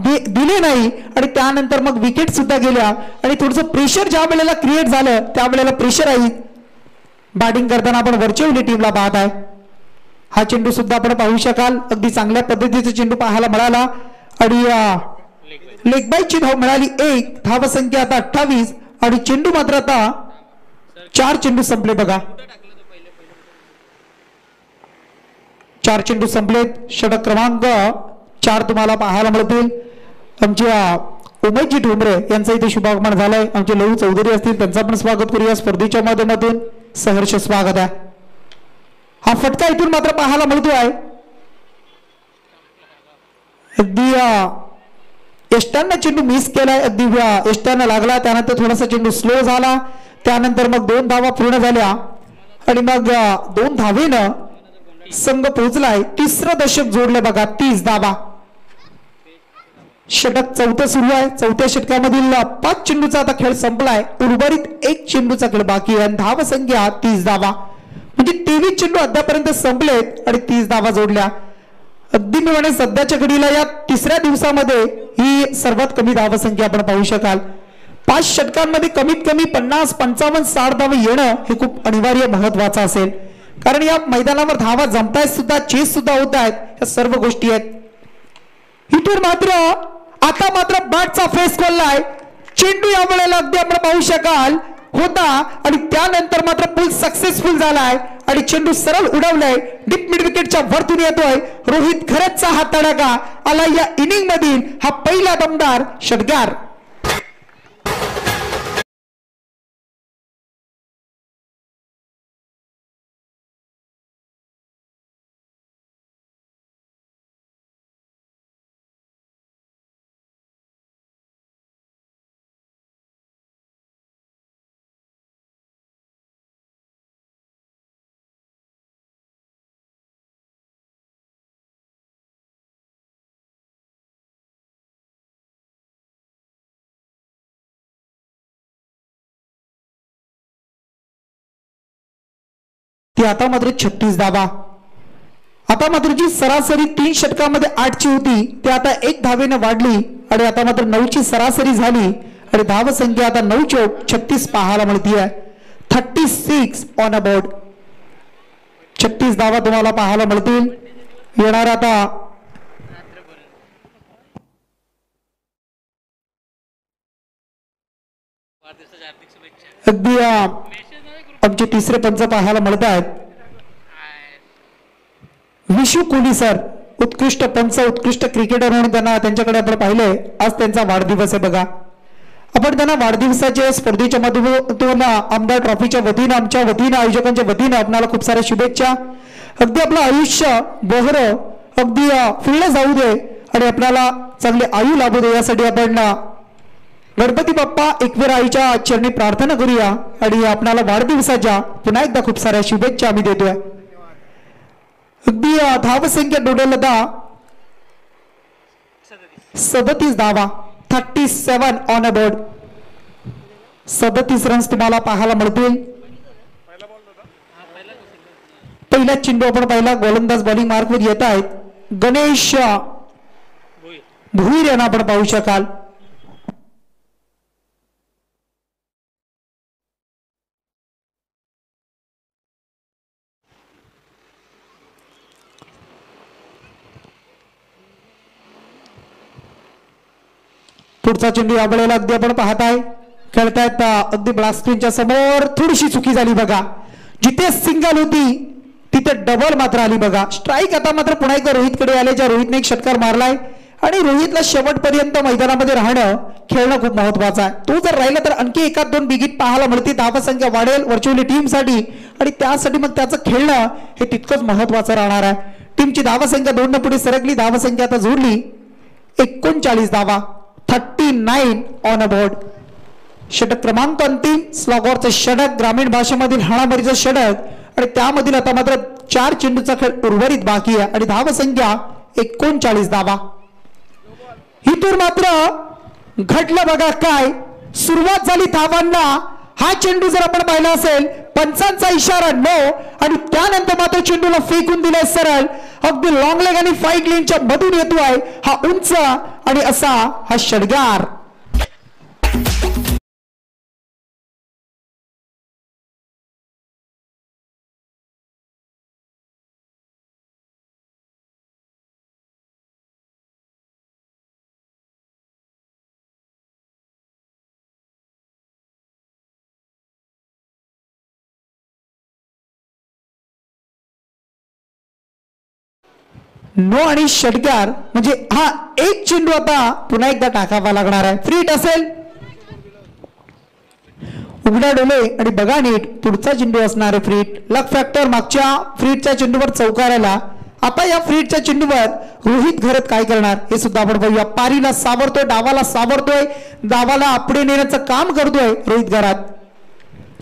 दिले नाही आणि त्यानंतर मग विकेट सुद्धा गेल्या. आणि थोडंसं प्रेशर ज्या वेळेला क्रिएट झालं त्यावेळेला प्रेशर आहे. बॅटिंग करताना आपण वरचवली टीमला पाहत आहे. हा चेंडू सुद्धा आपण पाहू शकाल. अगदी चांगल्या पद्धतीचा चेंडू पाहायला मिळाला आणि लेग बाईची धाव मिळाली 1. धावसंख्या आता 28 आणि चेंडू मात्र आता 4 चेंडू संपले बघा. 4 चेंडू संपलेत. षटक क्रमांक 4 तुम्हाला पाहायला मिळतील. आमच्या उमेशजी ठोंबरे यांचं इथे शुभागमन झालंय. आमचे लहू चौधरी असतील त्यांचं पण स्वागत करूया स्पर्धेच्या माध्यमातून. सहर्ष स्वागत आहे. हा फटका इथून मात्र पाहायला मिळतोय. अगदी एष्टांना चेंडू मिस केलाय. अगदी एष्टांना लागला त्यानंतर थोडासा चेंडू स्लो झाला. त्यानंतर मग 2 धावा पूर्ण झाल्या आणि मग 2 धावेनं संघ पोहोचलाय. 3रं दशक जोडलं बघा. 30 धावा. षटक 4थं सुरू आहे. 4थ्या षटकामधील 5 चेंडूचा आता खेळ संपलाय. उर्वरित 1 चेंडूचा खेळ बाकी आहे. धाव संख्या 30 धावा म्हणजे 23 चेंडू अद्यापर्यंत संपलेत आणि 30 धावा जोडल्या. अगदी मी म्हणे सध्याच्या घडीला या 3ऱ्या दिवसामध्ये ही सर्वात कमी धावसंख्या आपण पाहू शकाल. 5 षटकांमध्ये कमीत कमी 50, 55, 60 धावा येणं हे खूप अनिवार्य महत्वाचं असेल. कारण या मैदानावर धावा जमतायत सुद्धा, चेस सुद्धा होत आहेत. या सर्व गोष्टी आहेत. इथून मात्र आता मात्र बॅटचा फेस खोललाय. चेंडू या वेळेला अगदी आपण पाहू शकाल होता आणि त्यानंतर मात्र पुल सक्सेसफुल झालाय आणि चेंडू सरळ उडवलाय. डीप मिड विकेटच्या वरतून येतोय. रोहित खरंचचा हा तडाखा आला या इनिंग मधील. हा पहिला दमदार षटकार. ती आता मात्र 36 धावा. आता मात्र जी सरासरी 3 षटकामध्ये 8 ची होती ती आता 1 धावेने वाढली आणि आता मात्र 9 ची सरासरी झाली आणि धाव संख्या आता 9 चौक 36 पाहायला मिळतीये. 36 ऑन अ बोर्ड. 36 धावा तुम्हाला पाहायला मिळतील. येणार आता अगदी आमचे 3रे पंच पाहायला मिळत आहेत. विशू कोहली सर उत्कृष्ट पंच, उत्कृष्ट क्रिकेटर म्हणून त्यांना त्यांच्याकडे आपण पाहिलंय. आज त्यांचा वाढदिवस आहे बघा. आपण त्यांना वाढदिवसाच्या स्पर्धेच्या माध्यमातून आमदार ट्रॉफीच्या वतीनं, आमच्या वतीनं, आयोजकांच्या वतीनं आपल्याला खूप साऱ्या शुभेच्छा. अगदी आपलं आयुष्य बहरं अगदी फुललं जाऊ दे आणि आपल्याला चांगले आयु लाभू दे यासाठी आपण गणपती बाप्पा एकवीर आईच्या चरणी प्रार्थना करूया आणि आपल्याला वाढदिवसाच्या पुन्हा एकदा खूप साऱ्या शुभेच्छा आम्ही देतोय. अगदी धावसंख्या डोडलता 37 धावा. 37 ऑन अ बोर्ड. 37 रन्स तुम्हाला पाहायला मिळतील. पहिला चेंडू आपण पाहिला. गोलंदाज बॉलिंग मार्कवर येत आहेत. गणेश भुईर यांना आपण पाहू शकाल. पुढचा चेंडू या वेळेला अगदी आपण पाहताय खेळतायत अगदी ब्लास्टिंगच्या समोर. थोडीशी चुकी झाली बघा. जिथे सिंगल होती तिथे डबल मात्र आली बघा. स्ट्राईक आता मात्र पुन्हा एकदा रोहितकडे आले. ज्या रोहितने एक षटकार मारलाय आणि रोहितला शेवटपर्यंत मैदानामध्ये राहणं, खेळणं खूप महत्वाचं आहे. तो जर राहिला तर आणखी 1-2 बिगिट पाहायला मिळते. धावसंख्या वाढेल व्हर्च्युअली टीमसाठी आणि त्यासाठी मग त्याचं खेळणं हे तितकंच महत्वाचं राहणार आहे. टीमची धावसंख्या 2 पुढे सरकली. धावसंख्या आता जोडली 39 धावा. 39 ऑन अ बोर्ड. षटक क्रमांक अंतिम. स्लॉगॉरचं षटक, ग्रामीण भाषेमधील हाणामारीचं षटक आणि त्यामधील आता मात्र 4 चेंडूचा खेळ उर्वरित बाकी आहे आणि धावसंख्या 39 धावा. इथून मात्र घडलं बघा काय. सुरुवात झाली धावांना. हा चेंडू जर आपण पाहिला असेल पंचांचा इशारा नो आणि त्यानंतर मात्र चेंडूला फेकून दिलाय सरळ. अगदी लॉंग लेग आणि फाईट लेनच्या मधून येतोय हा उंच आणि असा हा षटकार. नो आणि षटकार म्हणजे हा एक चेंडू आता पुन्हा एकदा टाकावा लागणार आहे. फ्री हिट असेल. उघडा डोले आणि बघा नीट पुढचा चेंडू असणार आहे फ्री हिट. लक फॅक्टर मागच्या फ्री हिटच्या चेंडूवर चौकार आला. आता या फ्री हिटच्या चेंडूवर रोहित घरत काय करणार हे सुद्धा आपण बघूया. पारीला सावरतोय, डावाला सावरतोय, डावाला पुढे नेण्याचं काम करतोय रोहित घरात.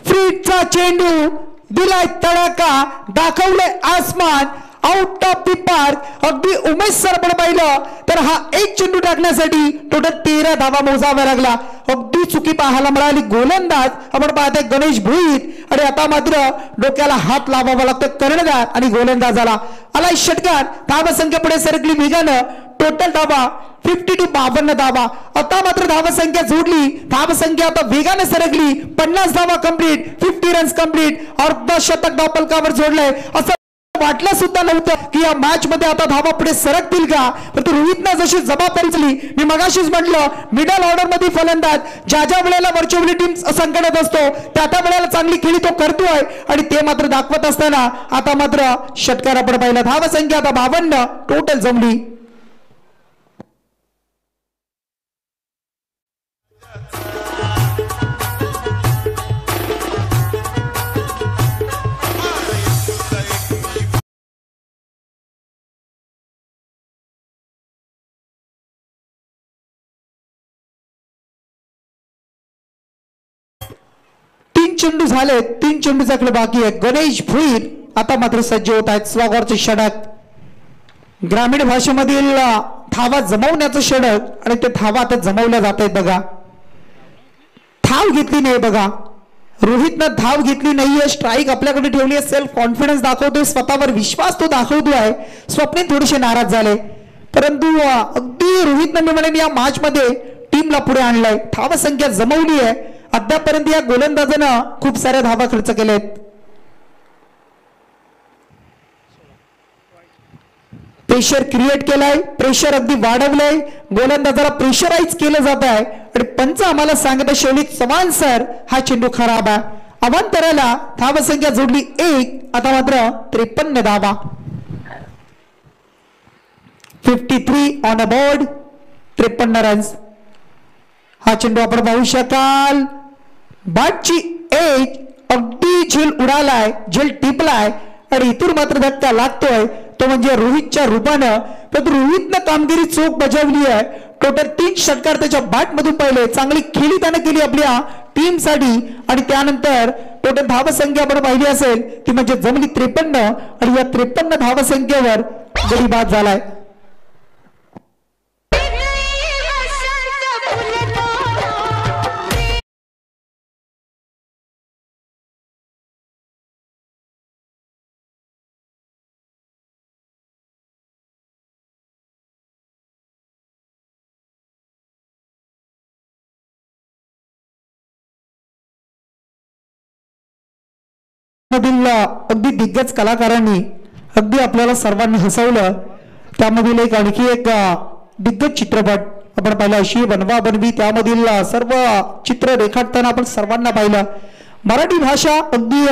फ्री हिटचा चेंडू दिलाय तडाका, दाखवलंय आसमान, आउट ऑफ दी पार्क. अगदी उमेश सर आपण पाहिलं तर हा एक चेंडू टाकण्यासाठी टोटल 13 धावा मोजाव्या लागला. अगदी चुकी पाहायला मिळाली. गोलंदाज आपण पाहतोय गणेश भोईर आणि आता मात्र डोक्याला हात लावावा लागतो कर्णधार आणि गोलंदाजाला. आलाय षटकार. धावा संख्या पुढे सरकली वेगानं. टोटल धावा 50 to 52 धावा. आता मात्र धावा संख्या जोडली. धावा संख्या आता वेगाने सरकली. 50 धावा कंप्लीट, 50 रन्स कंप्लीट. अर्ध शतक धावफलकावर जोडलंय. असं वाटलं सुद्धा नव्हतं की या मॅच मध्ये आता धावा पुढे सरकतील का. परंतु रोहितनं जशी जबाबदारी उचलली, मी मगाशीच म्हटलं मिडल ऑर्डर मध्ये फलंदाज ज्या ज्या वेळेला वर्चुअली टीम संकटात असतो त्या त्या वेळेला चांगली खेळी तो करतोय आणि ते मात्र दाखवत असताना आता मात्र षटकार आपण पाहिला. धावा संख्या आता 52 टोटल जमली. चेंडू झाले, 3 चेंडूचा खेळ बाकी आहे. गणेश भोईर आता मात्र सज्ज होत आहेत. स्वागरचे षटक, ग्रामीण भाषेमधील धावा जमवण्याचं षटक आणि ते धावा आता जमवल्या जात आहेत. बघा धाव घेतली नाही. बघा रोहितनं धाव घेतली नाहीये. स्ट्राईक आपल्याकडे ठेवली आहे. सेल्फ कॉन्फिडन्स दाखवतोय, स्वतःवर विश्वास तो दाखवतोय. स्वप्नील थोडेसे नाराज झाले परंतु अगदी रोहितनं मी म्हणेन या मॅच मध्ये टीमला पुढे आणलंय. धावा संख्या जमवली आहे. अद्यापर्यंत या गोलंदाजानं खूप साऱ्या धावा खर्च केलेत. प्रेशर क्रिएट केलाय, प्रेशर अगदी वाढवलंय. गोलंदाजाला प्रेशराईज केलं जात आहे आणि पंच आम्हाला सांगत शेवटी चव्हाण सर हा चेंडू खराब आहे. अवांतराला धावा संख्या जोडली 1. आता मात्र 53 धावा. 53 ऑन अ बोर्ड, 53 रन्स. हा चेंडू आपण पाहू शकाल. बॅटची एज अगदी झेल उडालाय, झेल टिपलाय आणि इथून मात्र धक्का लागतोय तो म्हणजे रोहितच्या रूपानं. तर रोहितनं कामगिरी चोख बजावली आहे. टोटल 3 षटकार त्याच्या बॅट मधून पहिले. चांगली खेळी त्याने केली आपल्या टीम साठी आणि त्यानंतर टोटल धावा संख्या आपण पाहिली असेल ती म्हणजे जमली 53 आणि या 53 धावा संख्येवर गडी बाद झालाय. अगदी दिग्गज कलाकारांनी अगदी आपल्याला सर्वांनी हसवलं. त्यामधील एक आणखी एक दिग्गज चित्रपट आपण पाहिला अशी बनवा बनवी. त्यामधील सर्व चित्र रेखाटताना आपण सर्वांना पाहिलं. मराठी भाषा अगदी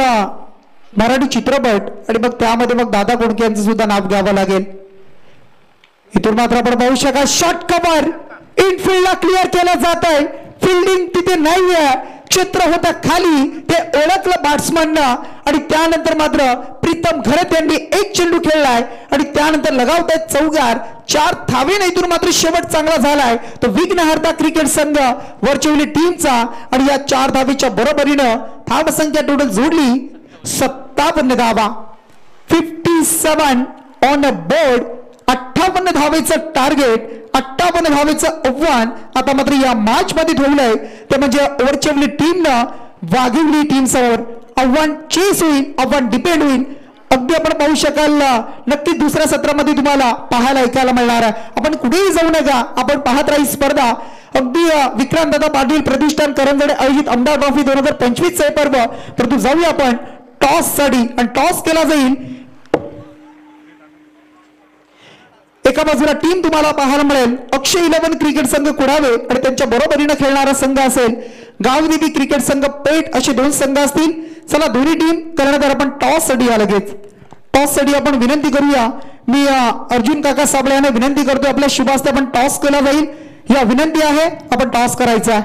मराठी चित्रपट आणि मग त्यामध्ये मग दादा कोंडके यांचं सुद्धा नाव घ्यावं लागेल. इथून मात्र आपण पाहू शका शॉट कव्हर इनफिल्डला क्लिअर केलं जात आहे. फिल्डिंग तिथे नाहीये, क्षेत्र होता खाली, ते ओळखलं बॅट्समननं आणि त्यानंतर मात्र प्रीतम घरत यांनी 1 चेंडू खेळलाय आणि त्यानंतर लगावतायत चौकार. 4 धावे नाही तर मात्र शेवट चांगला झालाय तो विघ्नहर्ता क्रिकेट संघ वर्चुअली टीमचा आणि या 4 धावेच्या बरोबरीनं धाव संख्या टोटल जोडली 57 धावा. 57 ऑन अ बोर्ड. 58 धावेचं टार्गेट, 58 धावेचं आव्हान आता मात्र या मॅच मध्ये ठेवलंय. ते म्हणजे ओव्हरचेवली टीमनं वाघिवली टीम समोर आव्हान चेस होईल, आव्हान डिपेंड होईल. अगदी आपण पाहू शकाल नक्की दुसऱ्या सत्रामध्ये तुम्हाला पाहायला ऐकायला मिळणार आहे. आपण कुठेही जाऊ नका, आपण पाहत राही स्पर्धा. अगदी विक्रांतदादा पाटील प्रतिष्ठान करंजडे आयोजित आमदार ट्रॉफी 2025 चे पर्व. परंतु जाऊया आपण टॉस साठी आणि टॉस केला जाईल. एका बाजूला टीम तुम्हाला पाहायला मिळेल अक्षय 11 क्रिकेट संघ कुडावे आणि त्यांच्या बरोबरीने खेळणारा संघ असेल गावनिधी क्रिकेट संघ पेठ. असे 2 संघ असतील. चला दोन्ही टीम करण्यात आपण टॉस साठी या लगेच. टॉस साठी आपण विनंती करूया. मी अर्जुन काका साबळे यांना विनंती करतो, आपल्या शुभ हस्ते आपण टॉस केला जाईल. या विनंती आहे, आपण टॉस करायचा.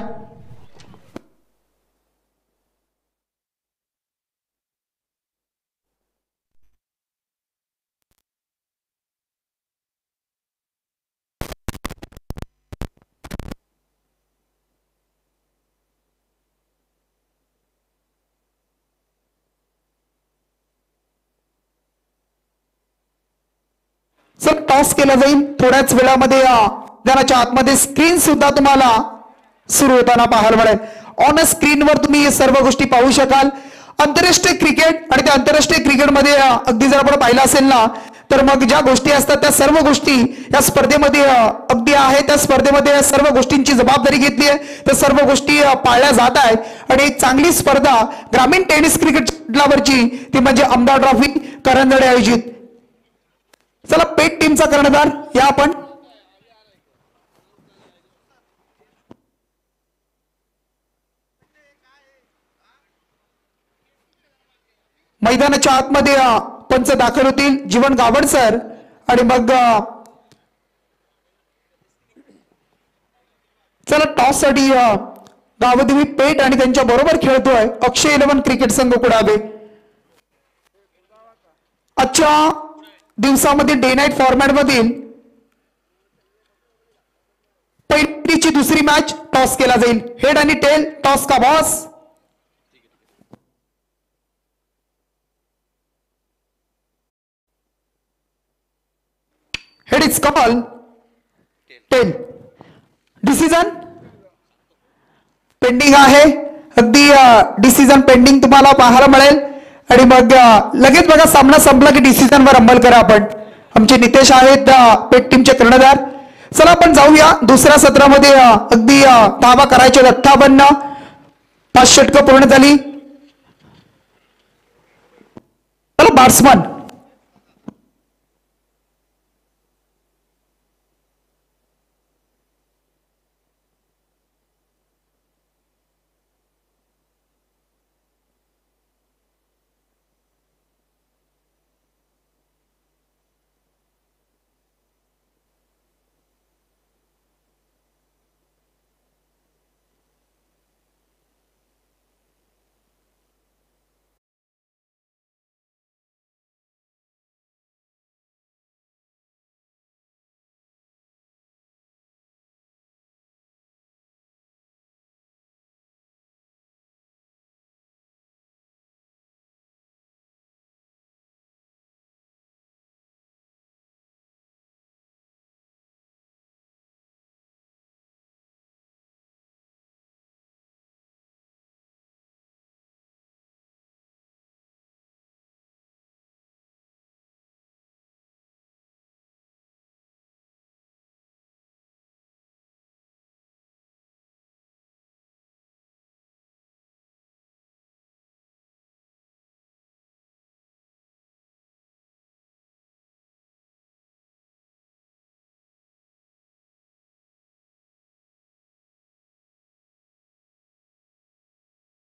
सर टॉस केला जाईल. थोड्याच वेळामध्ये मैदानाच्या आतमध्ये स्क्रीन सुद्धा तुम्हाला सुरू होताना पाहायला मिळेल. ऑन स्क्रीनवर तुम्ही हे सर्व गोष्टी पाहू शकाल. आंतरराष्ट्रीय क्रिकेट आणि त्या आंतरराष्ट्रीय क्रिकेटमध्ये अगदी जर आपण पाहिलं असेल ना, तर मग ज्या गोष्टी असतात त्या सर्व गोष्टी या स्पर्धेमध्ये अगदी आहे. त्या स्पर्धेमध्ये सर्व गोष्टींची जबाबदारी घेतली आहे. त्या सर्व गोष्टी पाळल्या जात आहेत आणि एक चांगली स्पर्धा ग्रामीण टेनिस क्रिकेटवरची ती म्हणजे आमदार ट्रॉफी करंजडे आयोजित. चला पेट टीमचा कर्णधार या आपण. मैदानाच्या आतमध्ये पंच दाखल होतील, जीवन गावड सर. आणि मग चला टॉस साठी गावदेवी पेट आणि त्यांच्या बरोबर खेळतोय अक्षय 11 क्रिकेट संघ कुडावे. आजच्या दिवसामध्ये डे नाईट फॉर्मॅट मधील पहिलीची दुसरी मॅच टॉस केला जाईल. हेड आणि टेल टॉस का boss. Head is call tail. Decision pending आहे. अगदी डिसिजन पेंडिंग तुम्हाला पाहायला मिळेल. आणि मग लगेच बघा सामना संपला की डिसिजनवर अंमल करा. आपण आमचे नितेश आहेत पेट टीमचे कर्णधार. चला आपण जाऊया दुसऱ्या सत्रामध्ये. अगदी धावा करायचे 58, 5 षटकं पूर्ण झाली. चला बॅट्समन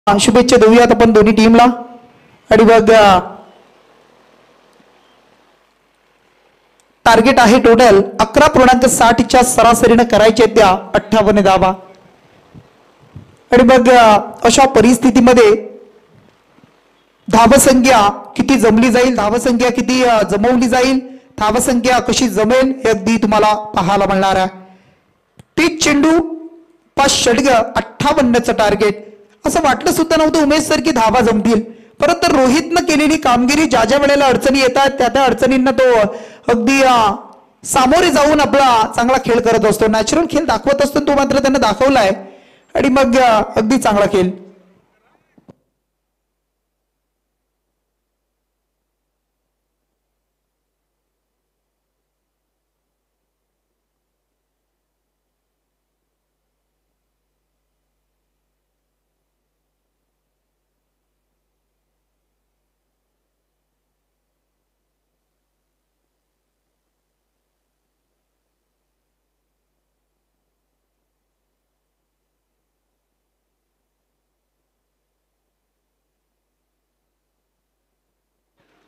शुभेच्छा देऊयात आपण दोन्ही टीमला. आणि मग टार्गेट आहे टोटल 11.60च्या सरासरीनं करायचे त्या 58 धावा. आणि मग अशा परिस्थितीमध्ये धावसंख्या किती जमली जाईल, धावसंख्या किती जमवली जाईल, धावसंख्या कशी जमेल हे अगदी तुम्हाला पाहायला मिळणार आहे. 30 चेंडू 5 षटकं 58चं टार्गेट. असं वाटलं सुद्धा नव्हतं उमेश सर की धावा जमतील, परंतु रोहितनं केलेली कामगिरी ज्या ज्या वेळेला अडचणी येतात त्या त्या अडचणींना तो अगदी सामोरे जाऊन आपला चांगला खेळ करत असतो. नॅचरल खेळ दाखवत असतो तो मात्र त्यांना दाखवलाय. आणि मग अगदी चांगला खेळ.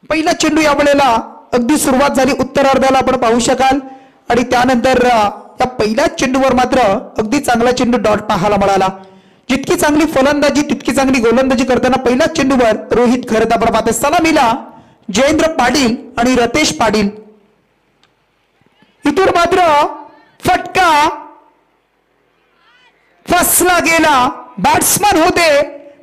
पहिला चेंडू या वेळेला अगदी सुरुवात झाली उत्तरार्धाला आपण पाहू शकाल आणि त्यानंतर या पहिल्या चेंडूवर मात्र अगदी चांगला चेंडू डॉट पाहायला मिळाला. जितकी चांगली फलंदाजी तितकी चांगली गोलंदाजी करताना पहिल्या चेंडूवर रोहित खरं आपण पाहतोय सलामीला जयेंद्र पाटील आणि रतेश पाटील. इथून मात्र फटका फसला गेला. बॅट्समन होते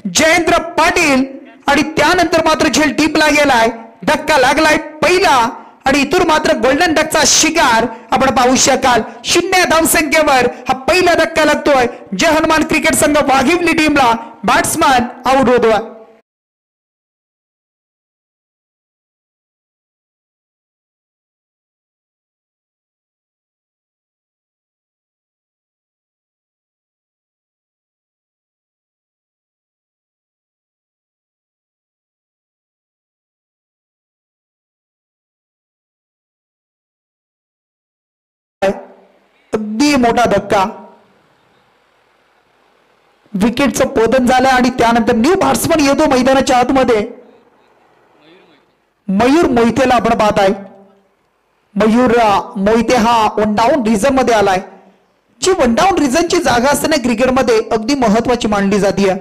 जयेंद्र पाटील आणि त्यानंतर मात्र झेल टीपला गेलाय. धक्का लागलाय पहिला आणि इथून मात्र गोल्डन डकचा शिकार आपण पाहू शकाल. 0 धावसंख्येवर हा पहिला धक्का लागतोय. जय हनुमान क्रिकेट संघ वाघिवली टीमला बॅट्समन आउट होतोय. अगदी मोठा धक्का विकेटचं पतन झालं आणि त्यानंतर न्यू बॅट्समन येतो मैदानाच्या आतमध्ये. मयूर मोहितेला आपण पाहताय. मयूर मोहिते हा वन डाऊन रिझन मध्ये आलाय. जी वन डाऊन रिझनची जागा असते ना क्रिकेटमध्ये अगदी महत्वाची मानली जाते.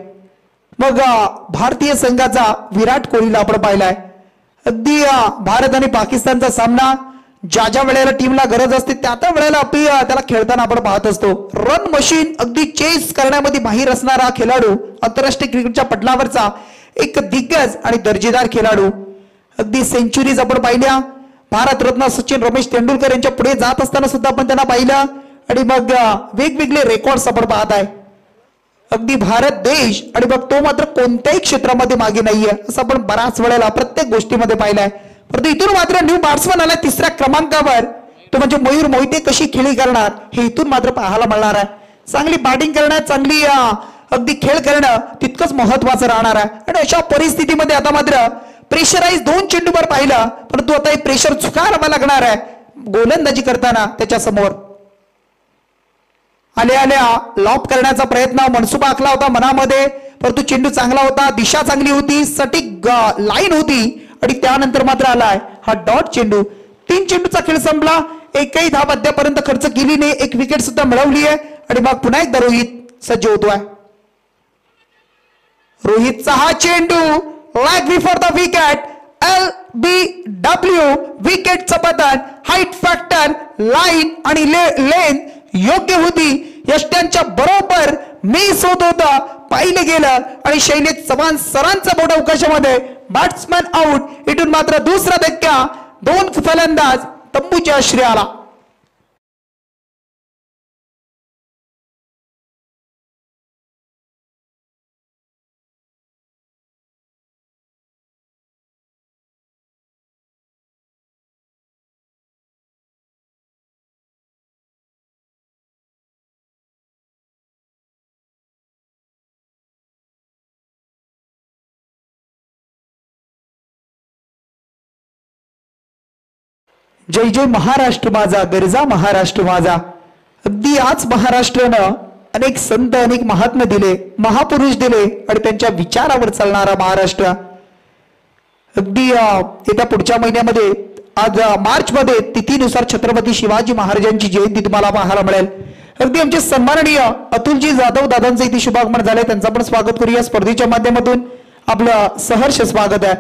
मग भारतीय संघाचा विराट कोहलीला आपण पाहिलाय. अगदी भारत आणि पाकिस्तानचा सामना ज्या ज्या वेळेला टीमला गरज असते त्या त्या वेळेला त्याला खेळताना आपण पाहत असतो. रन मशीन अगदी चेस करण्यामध्ये माहीर असणारा खेळाडू आंतरराष्ट्रीय क्रिकेटच्या पटलावरचा एक दिग्गज आणि दर्जेदार खेळाडू. अगदी सेंचुरीज आपण पाहिल्या. भारतरत्न सचिन रमेश तेंडुलकर यांच्या पुढे जात असताना सुद्धा आपण त्यांना पाहिलं आणि मग वेगवेगळे रेकॉर्ड्स आपण पाहत आहे. अगदी भारत देश आणि मग तो मात्र कोणत्याही क्षेत्रामध्ये मागे नाहीये असं आपण बऱ्याच वेळेला प्रत्येक गोष्टीमध्ये पाहिलंय. परंतु इथून मात्र न्यू बॅट्समन आला 3ऱ्या क्रमांकावर. तो म्हणजे मयूर मोहिते कशी खेळी करणार हे इथून मात्र पाहायला मिळणार आहे. चांगली बॅटिंग करणं चांगली अगदी खेळ करणं तितकंच महत्वाचं राहणार आहे. आणि अशा परिस्थितीमध्ये आता मात्र प्रेशराईज 2 चेंडूवर पाहिलं परंतु आता हे प्रेशर चुकायला लागणार आहे गोलंदाजी करताना. त्याच्या समोर आल्या आल्या लॉप करण्याचा प्रयत्न मनसुबा आखला होता मनामध्ये परंतु चेंडू चांगला होता. दिशा चांगली होती. सटीक लाईन होती आणि त्यानंतर मात्र आलाय हा डॉट चेंडू. 3 चेंडूचा खेळ संपला. एकही धाव अद्यापर्यंत खर्च केली नाही. एक विकेट सुद्धा मिळवली आहे आणि मग पुन्हा एकदा रोहित सज्ज होतोय. रोहितचा हा चेंडू lag before the wicket. LBW विकेटचं पतन. हाईट फॅक्टर लाईन आणि लेन योग्य होती. यष्ट्यांच्या बरोबर मिस होत होता पाहिलं गेलं आणि शैलेश चव्हाण सरांचा मोठा अवकाशामध्ये बॅट्समन आउट. इथून मात्र दुसरा धक्का. 2 फलंदाज तंबूच्या आश्रयाला. जय जय महाराष्ट्र माझा गरजा महाराष्ट्र माझा. अगदी आज महाराष्ट्रानं अनेक संत अनेक महात्मे दिले महापुरुष दिले आणि त्यांच्या विचारावर चालणारा महाराष्ट्र. अगदी येत्या पुढच्या महिन्यामध्ये आज मार्च मध्ये तिथीनुसार छत्रपती शिवाजी महाराजांची जयंती तुम्हाला पाहायला मिळेल. अगदी आमचे सन्माननीय अतुलजी जाधव दादांचं इथे शुभागमन झालंय. त्यांचं पण स्वागत करूया स्पर्धेच्या माध्यमातून. आपलं सहर्ष स्वागत आहे.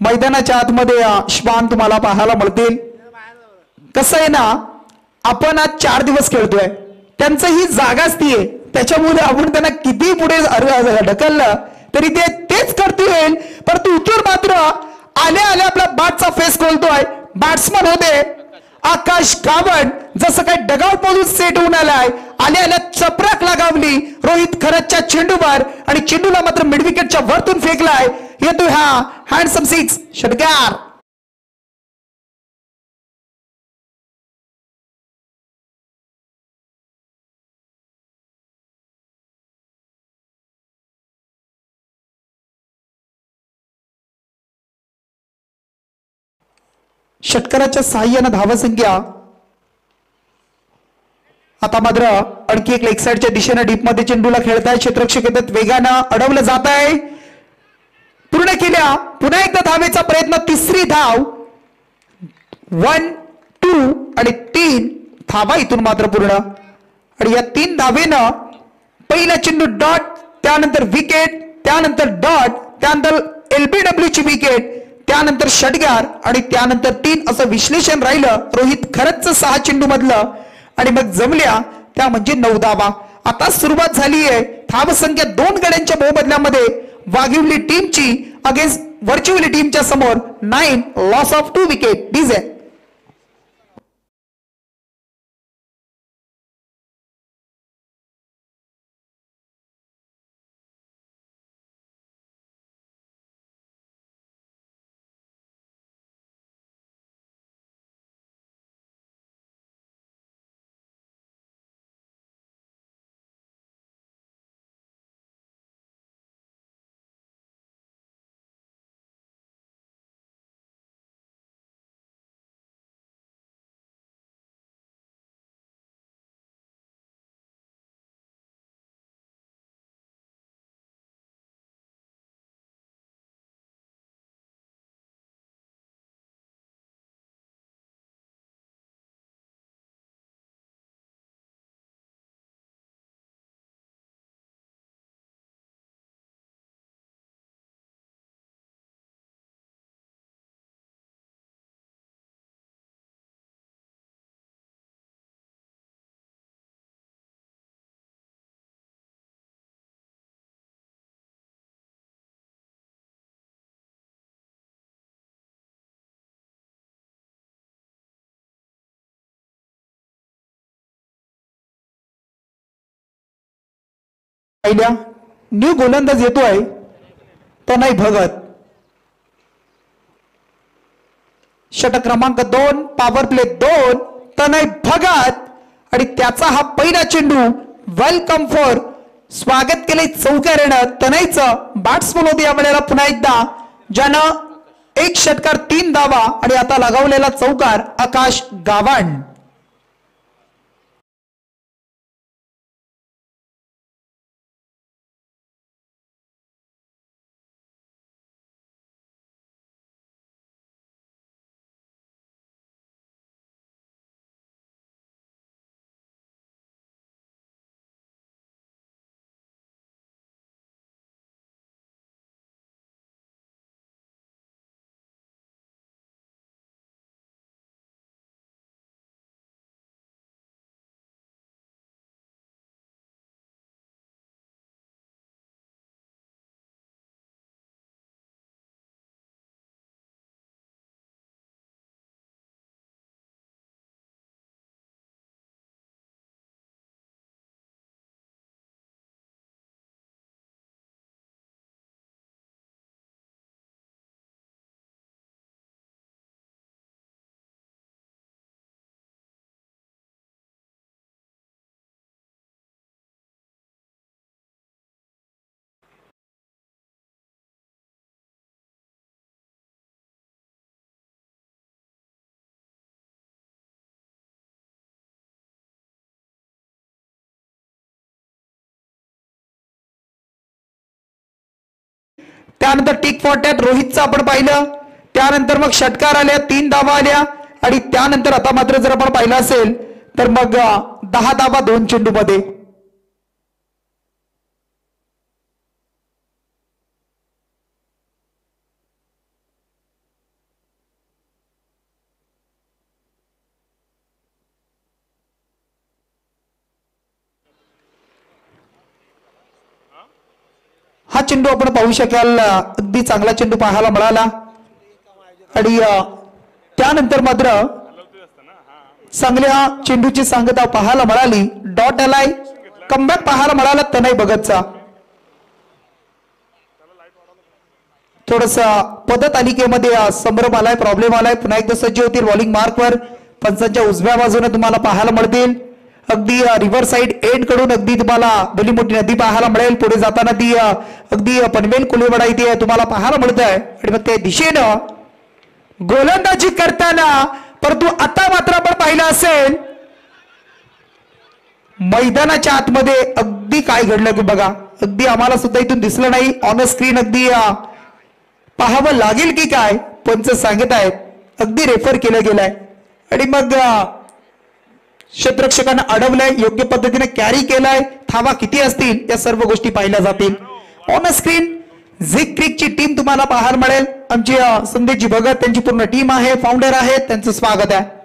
मैदानाच्या आतमध्ये श्वान तुम्हाला पाहायला मिळतील. कसं आहे ना आपण आज 4 दिवस खेळतोय त्यांचं ही जागाच ती आहे त्याच्यामुळे आपण त्यांना किती पुढे ढकललं तरी ते तेच करतील. परंतु उतूर मात्र आल्या आल्या आपला बॅटचा फेस खोलतोय. बॅट्समन होते आकाश गावण. जसं काही डगआउट मधून सेट होऊन आलाय. आल्या आल्या चपराक लगावली रोहित खरंचच्या चेंडूवर आणि चेंडूला मात्र मिड विकेटच्या वरतून फेकलाय. येतोय हा हँडसम 6 षटकार. षटकाराच्या साह्यानं धावसंख्या आता मात्र आणखी एक लेग साइडच्या दिशेने डीप मध्ये चेंडूला खेळताय क्षेत्ररक्षक येतात वेगानं अडवलं जात आहे पूर्ण केल्या पुन्हा एकदा धावेचा प्रयत्न तिसरी धाव 1 2 आणि 3 धावा इथून मात्र पूर्ण आणि या 3 धावेनं पहिला चेंडू डॉट त्यानंतर विकेट त्यानंतर डॉट त्यानंतर LBW ची विकेट त्यानंतर षटकार आणि त्यानंतर 3 असं विश्लेषण राहिलं रोहित खरंच 6 चेंडू मधलं आणि मग जमल्या त्या म्हणजे 9 धावा आता सुरुवात झाली आहे धावसंख्या 2 गड्यांच्या मोबदल्यामध्ये वाघिवली टीमची अगेन्स्ट व्हर्च्युअली टीमच्या समोर 9 लॉस ऑफ 2 विकेट डीजे पहिल्या न्यू गोलंदाज येतोय तनय भगत षटक क्रमांक 2 पॉवर प्ले 2 तनय भगत आणि त्याचा हा पहिला चेंडू वेलकम फॉर स्वागत केले चौकारेनं तनयचं बॅट्समन होते या वेळेला पुन्हा एकदा ज्यानं एक षटकार 3 धावा आणि आता लगावलेला चौकार आकाश गावंड त्यानंतर टिक फॉर टॅट रोहितचं आपण पाहिलं त्यानंतर मग षटकार आल्या 3 धावा आल्या आणि त्यानंतर आता मात्र जर आपण पाहिलं असेल तर मग 10 धावा 2 चेंडू मध्ये हा चेंडू आपण पाहू शकाल अगदी चांगला चेंडू पाहायला मिळाला आणि त्यानंतर मात्र चांगल्या चेंडूची सांगता पाहायला मिळाली डॉट आलाय कमबॅक पाहायला मिळाला तनय भगतचा थोडसा पदतालिकेमध्ये संभ्रम आलाय प्रॉब्लेम आलाय पुन्हा एकदा सज्ज होतील बॉलिंग मार्कवर पंचांच्या उजव्या बाजूने तुम्हाला पाहायला मिळतील अगदी रिव्हर साइड एंड कडून अगदी तुम्हाला भली मोठी नदी पाहायला मिळेल पुढे जाताना ती अगदी पनवेल कोलीवाडा इथे तुम्हाला पाहायला मिळत आहे आणि मग त्या दिशेनं गोलंदाजी करताना, परंतु आता मात्र आपण पाहिलं असेल मैदानाच्या आतमध्ये अगदी काय घडलं की बघा, अगदी आम्हाला सुद्धा इथून दिसलं नाही ऑन स्क्रीन, अगदी पाहावं लागेल की काय पंच सांगत आहेत, अगदी रेफर केलं गेलंय आणि मग क्षेत्ररक्षकांना अडवलंय, योग्य पद्धतीने कॅरी केलाय, धावा किती असतील या सर्व गोष्टी पाहिल्या जातील ऑन स्क्रीन. झिक क्रिकची टीम तुम्हाला पाहायला मिळेल, आमची संदेशजी भगत त्यांची पूर्ण टीम आहे, फाउंडर आहेत, त्यांचं स्वागत आहे.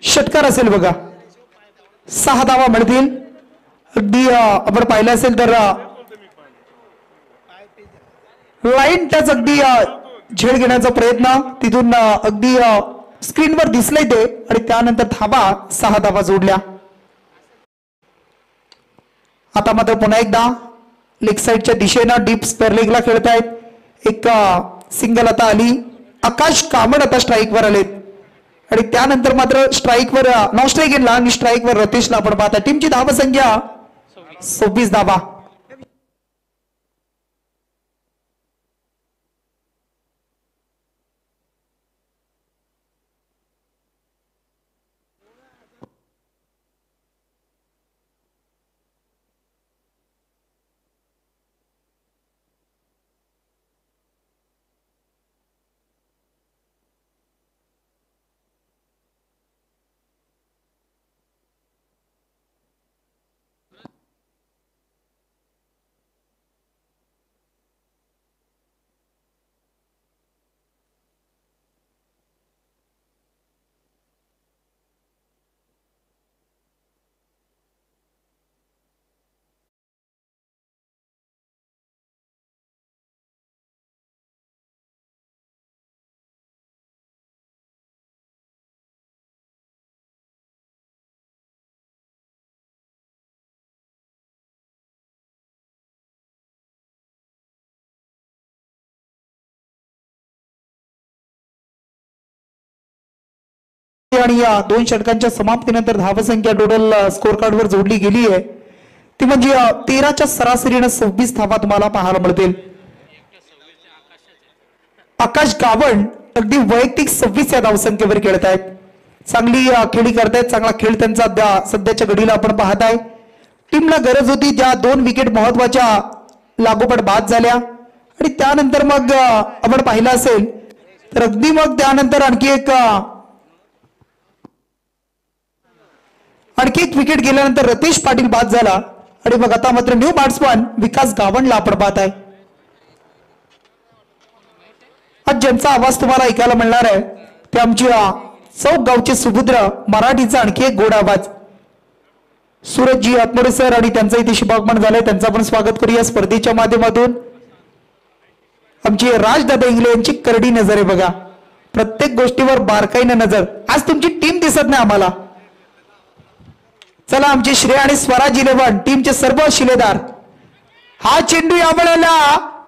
षटकार असेल बघा, 6 धावा मिळतील. अगदी आपण पाहिलं असेल तर लाईन टच अगदी झेड घेण्याचा प्रयत्न तिथून अगदी स्क्रीनवर दिसलंय ते आणि त्यानंतर धावा 6 धावा जोडल्या. आता मात्र पुन्हा एकदा लेग साइडच्या दिशेनं डीप स्क्वेअर लेगला खेळतायत. एक सिंगल आता आली, आकाश कामड आता स्ट्राईकवर आलेत आणि त्यानंतर मात्र स्ट्राईकवर नॉन स्ट्राईक गेला आणि स्ट्राईकवर रतीशला आपण पाहता. टीमची धावा संख्या 26 धावा. आणि या 2 षटकांच्या समाप्तीनंतर धावसंख्या टोटल स्कोर कार्ड वर जोडली गेली आहे ती म्हणजे 13च्या सरासरीने 26 धावा तुम्हाला पाहायला मिळतील. आकाश गावण अगदी वैयक्तिक 26 या धावसंख्येवर खेळत आहेत, चांगली खेळी करतायत, चांगला खेळ त्यांचा सध्याच्या घडीला आपण पाहताय. टीमला गरज होती ज्या 2 विकेट महत्वाच्या लागोपाठ बाद झाल्या आणि त्यानंतर मग आपण पाहिलं असेल तर अगदी मग त्यानंतर आणखी एक विकेट गेल्यानंतर रतीश पाटील बाद झाला आणि मग आता मात्र न्यू बॅट्समन विकास गावणला आपण पाहताय. आज ज्यांचा आवाज तुम्हाला ऐकायला मिळणार आहे ते आमची चौक गावचे सुपुत्र, मराठीचा आणखी एक गोड आवाज सूरजजी आत्मोडे सर आणि त्यांचं इथे शुभागमन झालंय, त्यांचं आपण स्वागत करूया स्पर्धेच्या माध्यमातून. आमची राजदादा इंगले यांची करडी नजर आहे बघा, प्रत्येक गोष्टीवर बारकाईने नजर. आज तुमची टीम दिसत नाही आम्हाला. चला आमचे श्रेय आणि स्वराज 11 टीमचे सर्व शिलेदार. हा चेंडू या वेळेला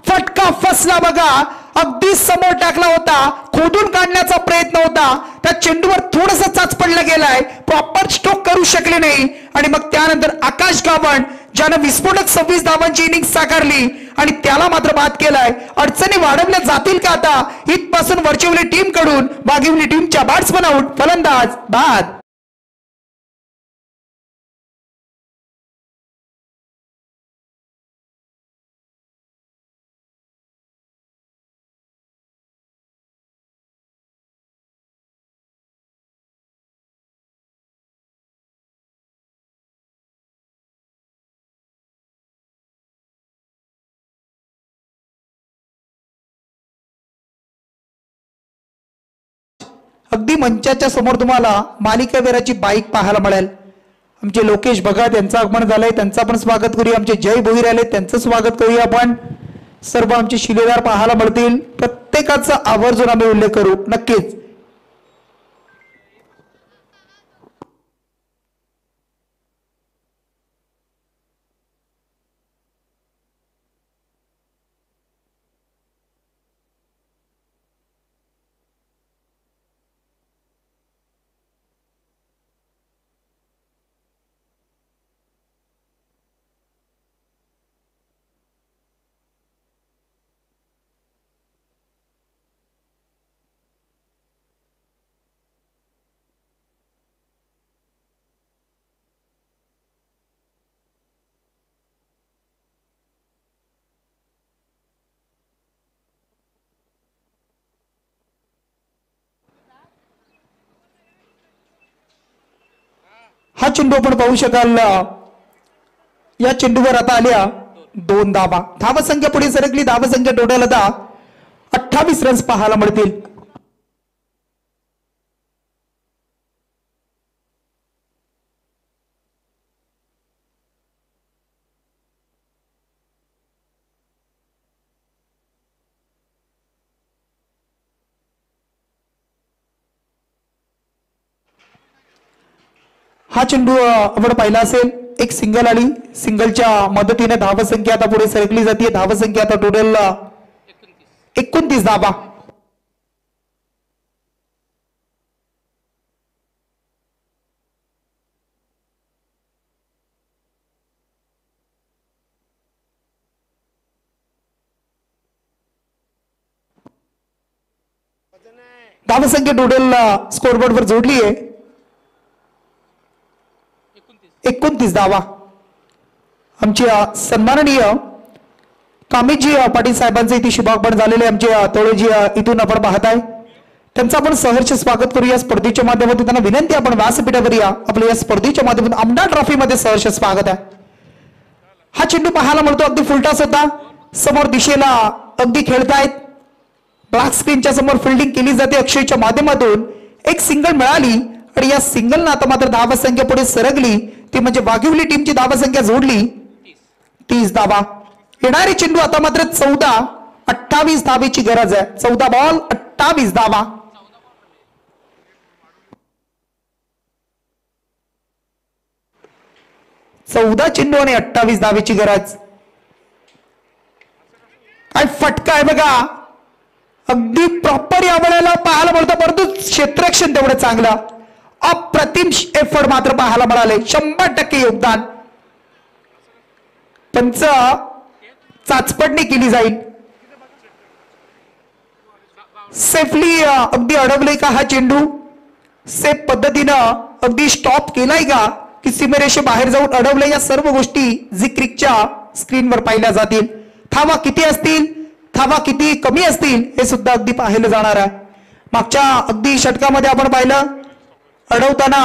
फटका फसला बघा, अगदी समोर टाकला होता, खोदून काढण्याचा प्रयत्न होता, त्या चेंडूवर थोडस चाच पडला गेलाय, प्रॉपर स्ट्रोक करू शकले नाही आणि मग त्यानंतर आकाश गावण ज्यानं विस्फोटक 26 धावांची इनिंग साकारली आणि त्याला मात्र बाद केलाय. अडचणी वाढवल्या जातील का आता इथपासून वरचेवली टीम कडून? वाघिवली टीमच्या बॅट्समन आउट, फलंदाज बाद. अगदी मंचाच्या समोर तुम्हाला मालिकावीराची बाईक पाहायला मिळेल. आमचे लोकेश भगत यांचं आगमन झालंय, त्यांचं आपण स्वागत करूया. आमचे जय भोईर आले, त्यांचं स्वागत करूया आपण. सर्व आमचे शिलेदार पाहायला मिळतील, प्रत्येकाचा आवर्जून आम्ही उल्लेख करू नक्कीच. हा चेंडू आपण पाहू शकाल. या चेंडूवर आता आल्या 2 धावा. धावसंख्या पुढे सरकली. धावसंख्या टोटल आता 28 रन्स पाहायला मिळतील. हा चेंडू आपण पाहिला असेल, एक सिंगल आली. सिंगलच्या मदतीने धावसंख्या आता पुढे सरकली जाते. धावसंख्या आता टोटल 29 धावा. धावसंख्या टोटल स्कोरबोर्ड वर जोडली आहे 29 धावा. आमचे सन्माननीय कामेजी पाटील साहेबांचे इथे शुभागमन झालेले आमचे तोळेजी इथून आपण पाहताय, त्यांचं आपण सहर्ष स्वागत करूया. स्पर्धेच्या माध्यमातून त्यांना विनंती आपण व्यासपीठावर या. आपल्या या स्पर्धेच्या माध्यमातून आमदार ट्रॉफी मध्ये सहर्ष स्वागत आहे. हा चेंडू पाहायला मिळतो अगदी फुलटास होता. समोर दिशेला अगदी खेळतायत. ब्लॅक स्क्रीनच्या समोर फिल्डिंग केली जाते. अक्षयच्या माध्यमातून एक सिंगल मिळाली आणि या सिंगलनं आता मात्र धावसंख्या पुढे सरकली. ती म्हणजे वाघिवली टीमची धावसंख्या जोडली 30 धावा. येणारे चेंडू आता मात्र 14-28 धावेची गरज आहे. 14 बॉल 28 धावा. चौदा चेंडू आणि 28 धावेची गरज. काय फटका आहे बघा. अगदी प्रॉपर या वेळेला पाहायला मिळतं, परंतु क्षेत्ररक्षण तेवढं चांगलं. अप्रतिम एफर्ट मात्र पाहायला मिळाले. 100% योगदान. पंच चाचपडणी केली जाईल. सेफली अगदी अडवले का हा चेंडू? सेफ पद्धतीनं अगदी स्टॉप केलाय का की सीमेरेषे बाहेर जाऊन अडवले? या सर्व गोष्टी झी क्रिकच्या स्क्रीनवर पाहिल्या जातील. धावा किती असतील, धावा किती कमी असतील हे सुद्धा अगदी पाहिलं जाणार आहे. मागच्या अगदी षटकामध्ये आपण पाहिलं अडवताना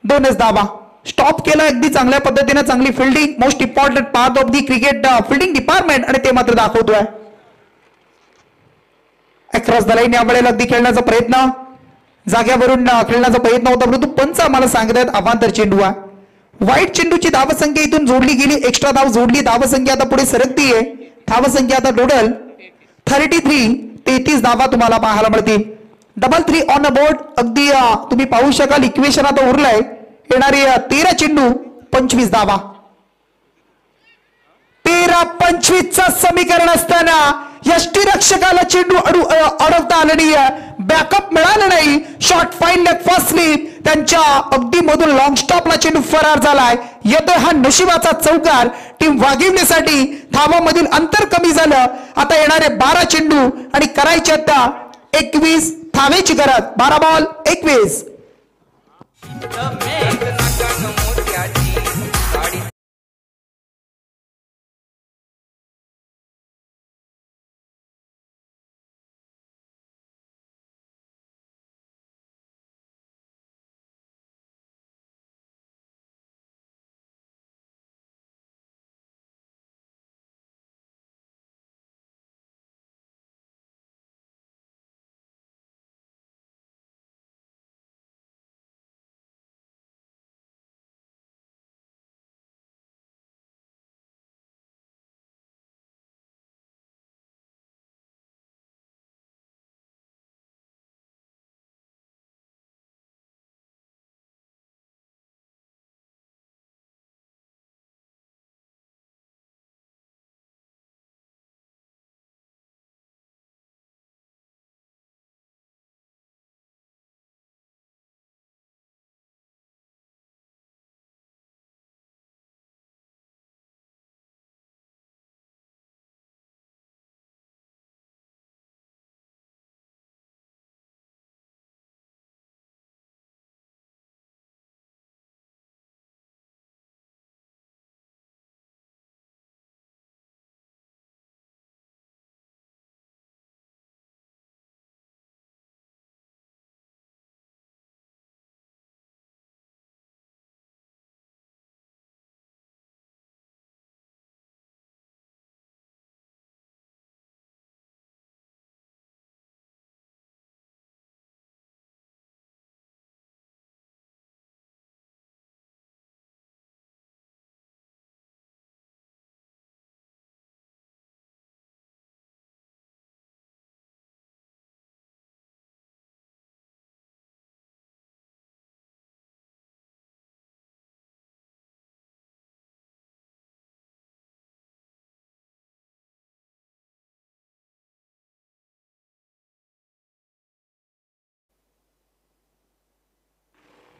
दोनच धावा. स्टॉप केला अगदी चांगल्या पद्धतीने. चांगली fielding, most important part of the cricket fielding department, आणि ते मात्र दाखवतोय. अक्रॉस द लाईन या वेळेला अगदी खेळण्याचा प्रयत्न, जाग्यावरून खेळण्याचा प्रयत्न होता, परंतु पंच आम्हाला सांगतात अवांतर चेंडू आहे. वाईट चेंडूची धावसंख्या इथून जोडली गेली. एक्स्ट्रा धाव जोडली. धावसंख्या आता पुढे सरकतीये. धावसंख्या आता टोटल 33 धावा तुम्हाला पाहायला मिळतील. 3 ऑन अ बोर्ड. अगदी तुम्ही पाहू शकाल इक्वेशन आता उरलंय. येणारे 13 चेंडू 25 धावा. 13-25 समीकरण असताना यष्टीरक्षकाला चेंडू अडवता आला नाही, बॅकअप मिळालं नाही. Shot fine leg first slip, त्यांच्या अगदी मधून लॉंग स्टॉपला चेंडू फरार झालाय. येतोय हा नशिबाचा चौकार टीम वाघिवलीसाठी. धावामधील अंतर कमी झालं. आता येणारे 12 चेंडू आणि करायचे आता 21 धावेची गरज. 12 बॉल 21.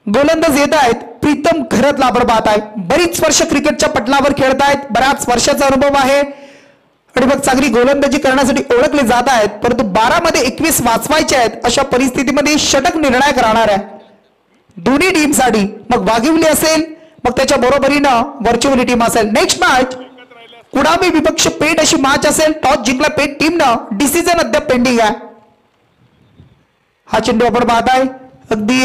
गोलंदाज येत आहेत प्रीतम घरतला आपण पाहताय. बरीच वर्ष क्रिकेटच्या पटलावर खेळतायत, बऱ्याच वर्षाचा अनुभव आहे आणि मग चांगली गोलंदाजी करण्यासाठी ओळखले जात आहेत. परंतु 12 मध्ये 21 वाचवायचे आहेत, अशा परिस्थितीमध्ये षटक निर्णायक राहणार आहे दोन्ही टीमसाठी. मग वाघिवली असेल, मग त्याच्या बरोबरीनं व्हर्च्युअली टीम असेल. नेक्स्ट मॅच कुडामी विपक्ष पेठ अशी मॅच असेल. टॉस जिंकला पेठ टीमनं, डिसिजन अद्याप पेंडिंग आहे. हा चेंडू आपण पाहताय अगदी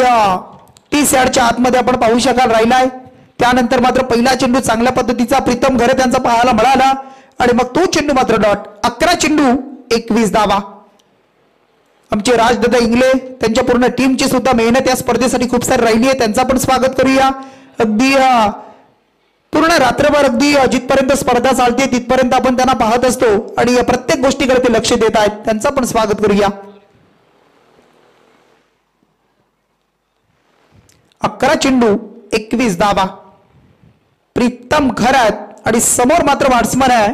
30 यार्डच्या आतमध्ये आपण पाहू शकाल राहिलाय. त्यानंतर मात्र पहिला चेंडू चांगल्या पद्धतीचा प्रीतम घरे त्यांचा पाहायला मिळाला आणि मग तो चेंडू मात्र डॉट. 11 चेंडू 21 धावा. आमचे राजदादा इंगले त्यांच्या पूर्ण टीमची सुद्धा मेहनत या स्पर्धेसाठी खूप सारी राहिली आहे, त्यांचा पण स्वागत करूया. अगदी पूर्ण रात्रभर अगदी जिथपर्यंत स्पर्धा चालते तिथपर्यंत आपण त्यांना पाहत असतो आणि या प्रत्येक गोष्टीकडे ते लक्ष देत आहेत, त्यांचा पण स्वागत करूया. 11 चेंडू 21 धावा. प्रीतम घरात आणि समोर मात्र बॅट्समन आहे.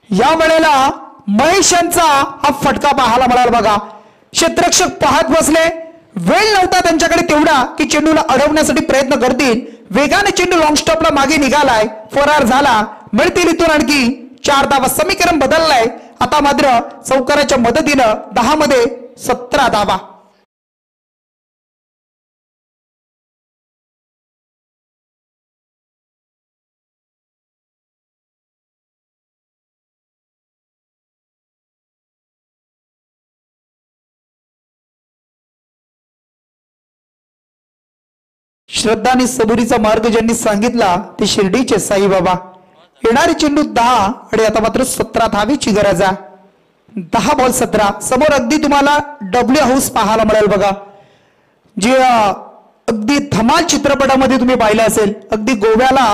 या वेळेला महेशांचा हा फटका पाहायला मिळाला बघा. क्षेत्ररक्षक पाहत बसले, वेळ नव्हता त्यांच्याकडे तेवढा की चेंडूला अडवण्यासाठी प्रयत्न करतील. वेगाने चेंडू लॉंग स्टॉपला मागे निघालाय, फरार झाला. मिळतील इथून आणखी 4 धावा. समीकरण बदललंय आता मात्र चौकाराच्या मदतीनं 10 मध्ये 17 धावा. श्रद्धा आणि सबुरीचा मार्ग ज्यांनी सांगितला ते शिर्डीचे साईबाबा. येणारे चेंडू 10 आणि आता मात्र 17 धावेची गरज आहे. 10 बॉल 17. समोर अगदी तुम्हाला डब्ल्यू हाऊस पाहायला मिळेल बघा, जे अगदी धमाल चित्रपटामध्ये तुम्ही पाहिलं असेल. अगदी गोव्याला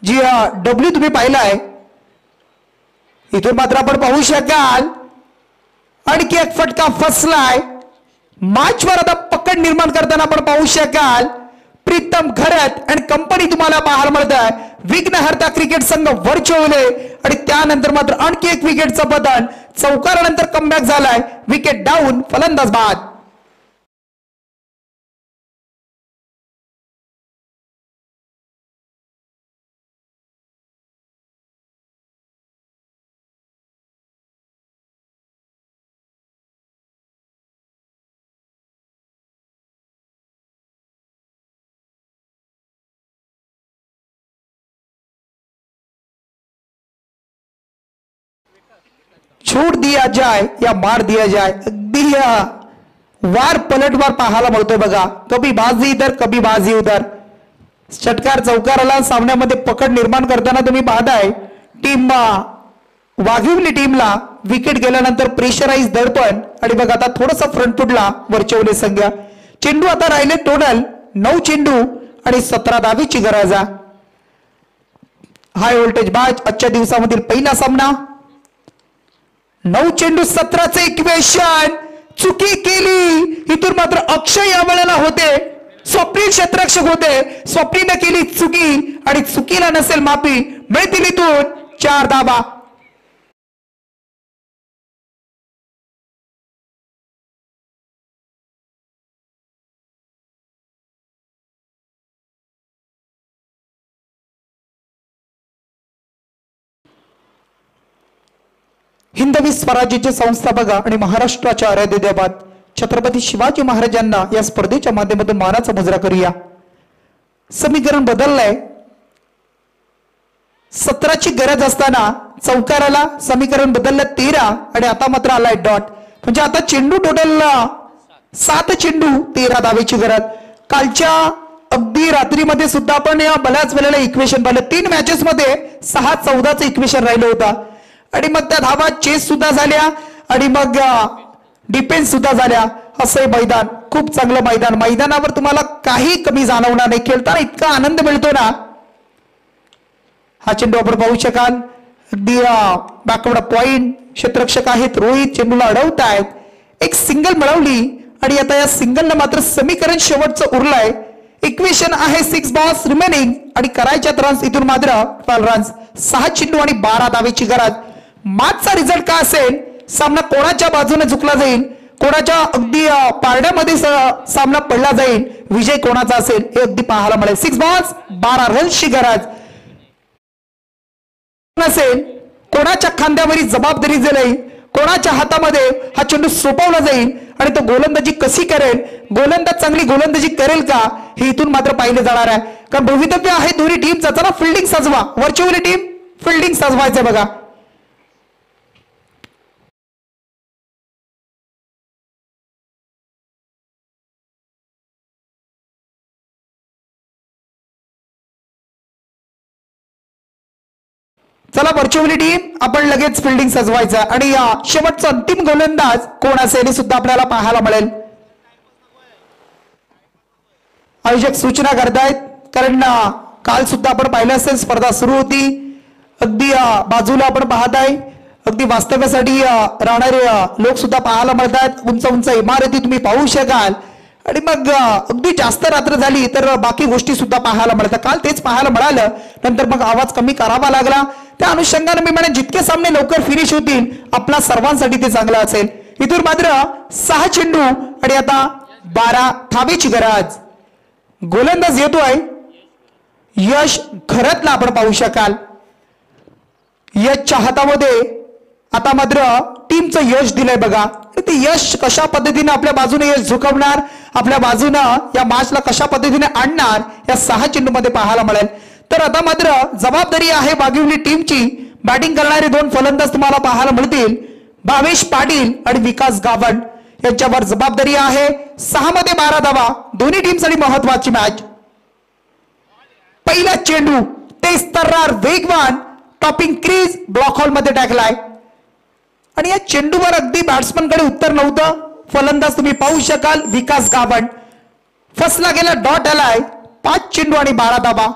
जी डब्ल्यू तुम्ही पाहिलाय, इथून मात्र आपण पाहू शकाल आणखी एक फटका फसलाय. मॅचवर आता पकड निर्माण करताना आपण पाहू शकाल प्रीतम घरत आणि कंपनी तुम्हाला पाहायला मिळत आहे. विघ्नहर्ता क्रिकेट संघ वर्चवले आणि त्यानंतर मात्र आणखी एक विकेटचं बदल. चौकारानंतर कमबॅक झालाय. विकेट डाऊन, फलंदाज बाद. छोड़ दिया जाए या मार दिया जाए, अगदी वार पलटवार पाहायला मिळतोय बघा. कभी बाजी इधर कभी बाजी उधर. षटकार चौकाराला सामन्यामध्ये पकड निर्माण करताना तुम्ही पाहताय. टीम वाघिवली टीमला विकेट गेल्यानंतर प्रेशराइज दडपण आणि बघा आता थोडस फ्रंट फुटला वरचवले संघ. चेंडू आता राहिले टोटल 9 चेंडू आणि 17 धावेची गरज आहे. हाय व्होल्टेज मॅच आजच्या दिवसामधील पहिला सामना. 9 चेंडू 17चे इक्वेशन. चुकी केली इथून मात्र अक्षय या वेळेला होते. स्वप्नील क्षेत्ररक्षक होते. स्वप्नीने केली चुकी आणि चुकीला नसेल माफी. मिळतील इथून 4 धावा. हिंदवी स्वराज्याचे संस्थापक आणि महाराष्ट्राच्या आराध्य दैवत छत्रपती शिवाजी महाराजांना या स्पर्धेच्या माध्यमातून मानाचा मुजरा करूया. समीकरण बदललंय. 17ची गरज असताना चौकाराला समीकरण बदललं 13 आणि आता मात्र आलाय डॉट. म्हणजे आता चेंडू टोटल 7 चेंडू 13 धावेची गरज. कालच्या अगदी रात्रीमध्ये सुद्धा आपण या बऱ्याच वेळेला इक्वेशन पाहिलं. 3 मॅचेस मध्ये 6-14चं इक्वेशन राहिलं होतं आणि मग त्या धावा चेस सुद्धा झाल्या आणि मग डिफेन्स सुद्धा झाल्या. असं मैदान खूप चांगलं मैदान. मैदानावर तुम्हाला काही कमी जाणवणार नाही. खेळताना इतका आनंद मिळतो ना. हा चेंडू आपण पाहू शकाल. अगदी बॅकवर्ड पॉइंट क्षेत्ररक्षक आहेत रोहित चेंडूला अडवतायत. एक सिंगल मिळवली आणि आता या सिंगलला मात्र समीकरण शेवटचं उरलंय. इक्वेशन आहे 6 बॉल्स रिमेनिंग आणि करायच्यात रन्स इथून मात्र 12 रन्स. 6 चेंडू आणि 12 धावेची गरज. मॅचचा रिझल्ट काय असेल, सामना कोणाच्या बाजूने झुकला जाईल, कोणाच्या अगदी पारड्यामध्ये सामना पडला जाईल, विजय कोणाचा असेल हे अगदी पाहायला मिळेल. 6 बॉल्स 12 रन्सची गरज असेल. कोणाच्या खांद्यावरील जबाबदारी जाईल, कोणाच्या हातामध्ये हा चेंडू सोपवला जाईल आणि तो गोलंदाजी कशी करेल, गोलंदाज चांगली गोलंदाजी करेल का हे इथून मात्र पाहिले जाणार आहे. कारण भवितव्य आहे दोन्ही टीमचा. चला फिल्डिंग सजवा. वरचीवली टीम फिल्डिंग सजवायचं बघा. चला वरचीवली टीम आपण लगेच फिल्डिंग सजवायचं आणि या शेवटचा अंतिम गोलंदाज कोण असेल हे सुद्धा आपल्याला पाहायला मिळेल. आयोजक सूचना करतायत कारण काल सुद्धा आपण पाहिलं असेल स्पर्धा सुरू होती. अगदी बाजूला आपण पाहताय अगदी वास्तव्यासाठी राहणारे लोक सुद्धा पाहायला मिळतात. उंच उंच इमारती तुम्ही पाहू शकाल आणि मग अगदी जास्त रात्र झाली तर बाकी गोष्टी सुद्धा पाहायला मिळतात. काल तेच पाहायला मिळालं. नंतर मग आवाज कमी करावा लागला. त्या अनुषंगाने मी म्हणेन जितके सामने लवकर फिनिश होतील आपल्या सर्वांसाठी ते चांगलं असेल. इथून मात्र 6 चेंडू आणि आता 12 धावेची गरज. गोलंदाज येतोय यश घरतला आपण पाहू शकाल. यशच्या हातामध्ये आता मात्र टीमचं यश दिलंय बघा. ते यश कशा पद्धतीने आपल्या बाजूने यश झुकवणार, आपल्या बाजूनं या मॅचला कशा पद्धतीने आणणार या 6 चेंडू मध्ये पाहायला मिळेल. तर आता मात्र जबाबदारी आहे वाघिवली टीमची. बॅटिंग करणारे 2 फलंदाज तुम्हाला पाहायला मिळतील. भावेश पाटील आणि विकास गावण यांच्यावर जबाबदारी आहे. 6 मध्ये 12 धावा. दोन्ही टीमसाठी महत्वाची मॅच. पहिला चेंडू तेज तर्रार वेगवान टॉपिंग क्रीज ब्लॉक हॉल मध्ये टाकलाय आणि या चेंडूवर अगदी बॅट्समन कडे उत्तर नव्हतं. फलंदाज तुम्ही पाहू शकाल विकास गावण. फसला गेला डॉट आलाय. 5 चेंडू आणि 12 धावा.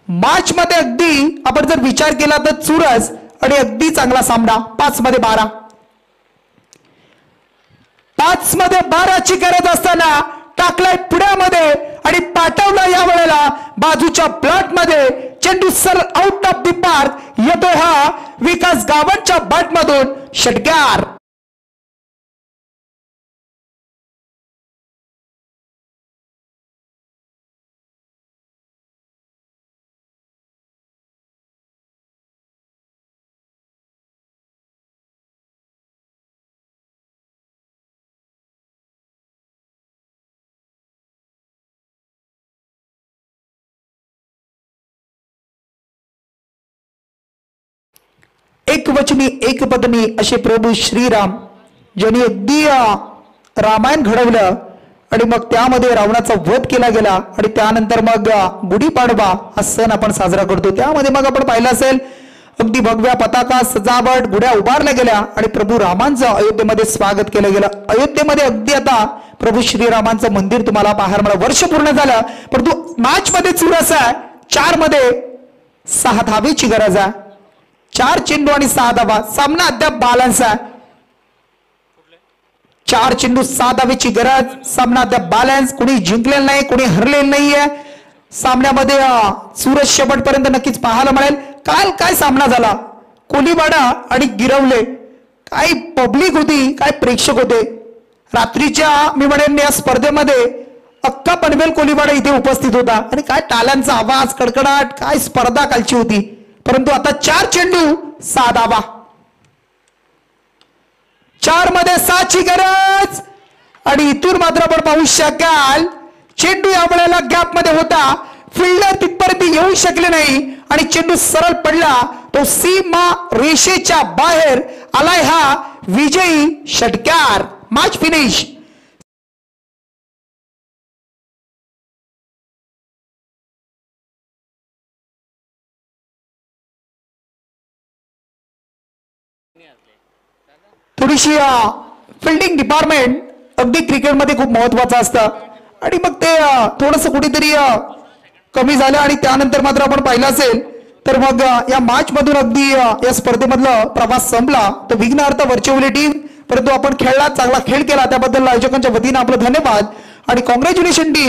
मॅच मध्ये अगदी आपण जर विचार केला तर चुरस आणि अगदी चांगला सामना. 5 मध्ये 12. 5 मध्ये 12ची गरज असताना टाकलाय पुण्यामध्ये आणि पाठवला या वेळेला बाजूच्या ब्लॉट मध्ये चेंडू सरळ आउट ऑफ द पार्क येतोय हा विकास गावंडच्या बॅट मधून षटकार. एकवचनी एकपत्नी असे प्रभू श्रीराम ज्यांनी अगदी रामायण घडवलं आणि मग त्यामध्ये रावणाचा वध केला गेला आणि त्यानंतर मग गुढीपाडवा हा सण आपण साजरा करतो. त्यामध्ये मग आपण पाहिलं असेल अगदी भगव्या पताका सजावट गुढ्या उभारल्या गेल्या आणि प्रभू रामांचं अयोध्येमध्ये स्वागत केलं गेलं. अयोध्येमध्ये अगदी आता प्रभू श्रीरामांचं मंदिर तुम्हाला पाहायला मिळालं. वर्ष पूर्ण झालं परंतु मॅच मध्ये चुरस आहे. 4 मध्ये 6 धावेची गरज आहे. 4 चेंडू आणि 6 धावा. सामना अद्याप बॅलन्स आहे. 4 चेंडू 6 धावेची गरज. सामना अद्याप बॅलन्स. कोणी जिंकलेलं नाही कोणी हरलेलं नाहीये. सामन्यामध्ये चुरस शेवटपर्यंत नक्कीच पाहायला मिळेल. काल काय सामना झाला. कोलीवाडा आणि गिरवले. काय पब्लिक होती काय प्रेक्षक होते. रात्रीच्या मी म्हणेन या स्पर्धेमध्ये अक्का पनवेल कोलीवाडा इथे उपस्थित होता आणि काय टाळ्यांचा आवाज कडकडाट काय स्पर्धा कालची होती. परंतु आता 4 चेंडू 6 धावा. 4 मध्ये 6 ची गरज आणि इथून मात्र आपण पाहू शकाल चेंडू या वेळेला गॅप मध्ये होता. फिल्डर तिथपर्यंत येऊ शकले नाही आणि चेंडू सरळ पडला. तो सीमा रेषेच्या बाहेर आलाय हा विजयी षटकार. Match finish. थोडीशी फिल्डिंग डिपार्टमेंट अगदी क्रिकेटमध्ये खूप महत्वाचं असतं आणि मग ते थोडंसं कुठेतरी कमी झालं आणि त्यानंतर मात्र आपण पाहिलं असेल तर मग या मॅच मधून अगदी या स्पर्धेमधला प्रवास संपला. तर विघ्नार्थ वर्चुअली टीम परंतु आपण खेळला चांगला खेळ केला त्याबद्दल आयोजकांच्या वतीनं आपलं धन्यवाद आणि कॉंग्रॅच्युलेशन टीम.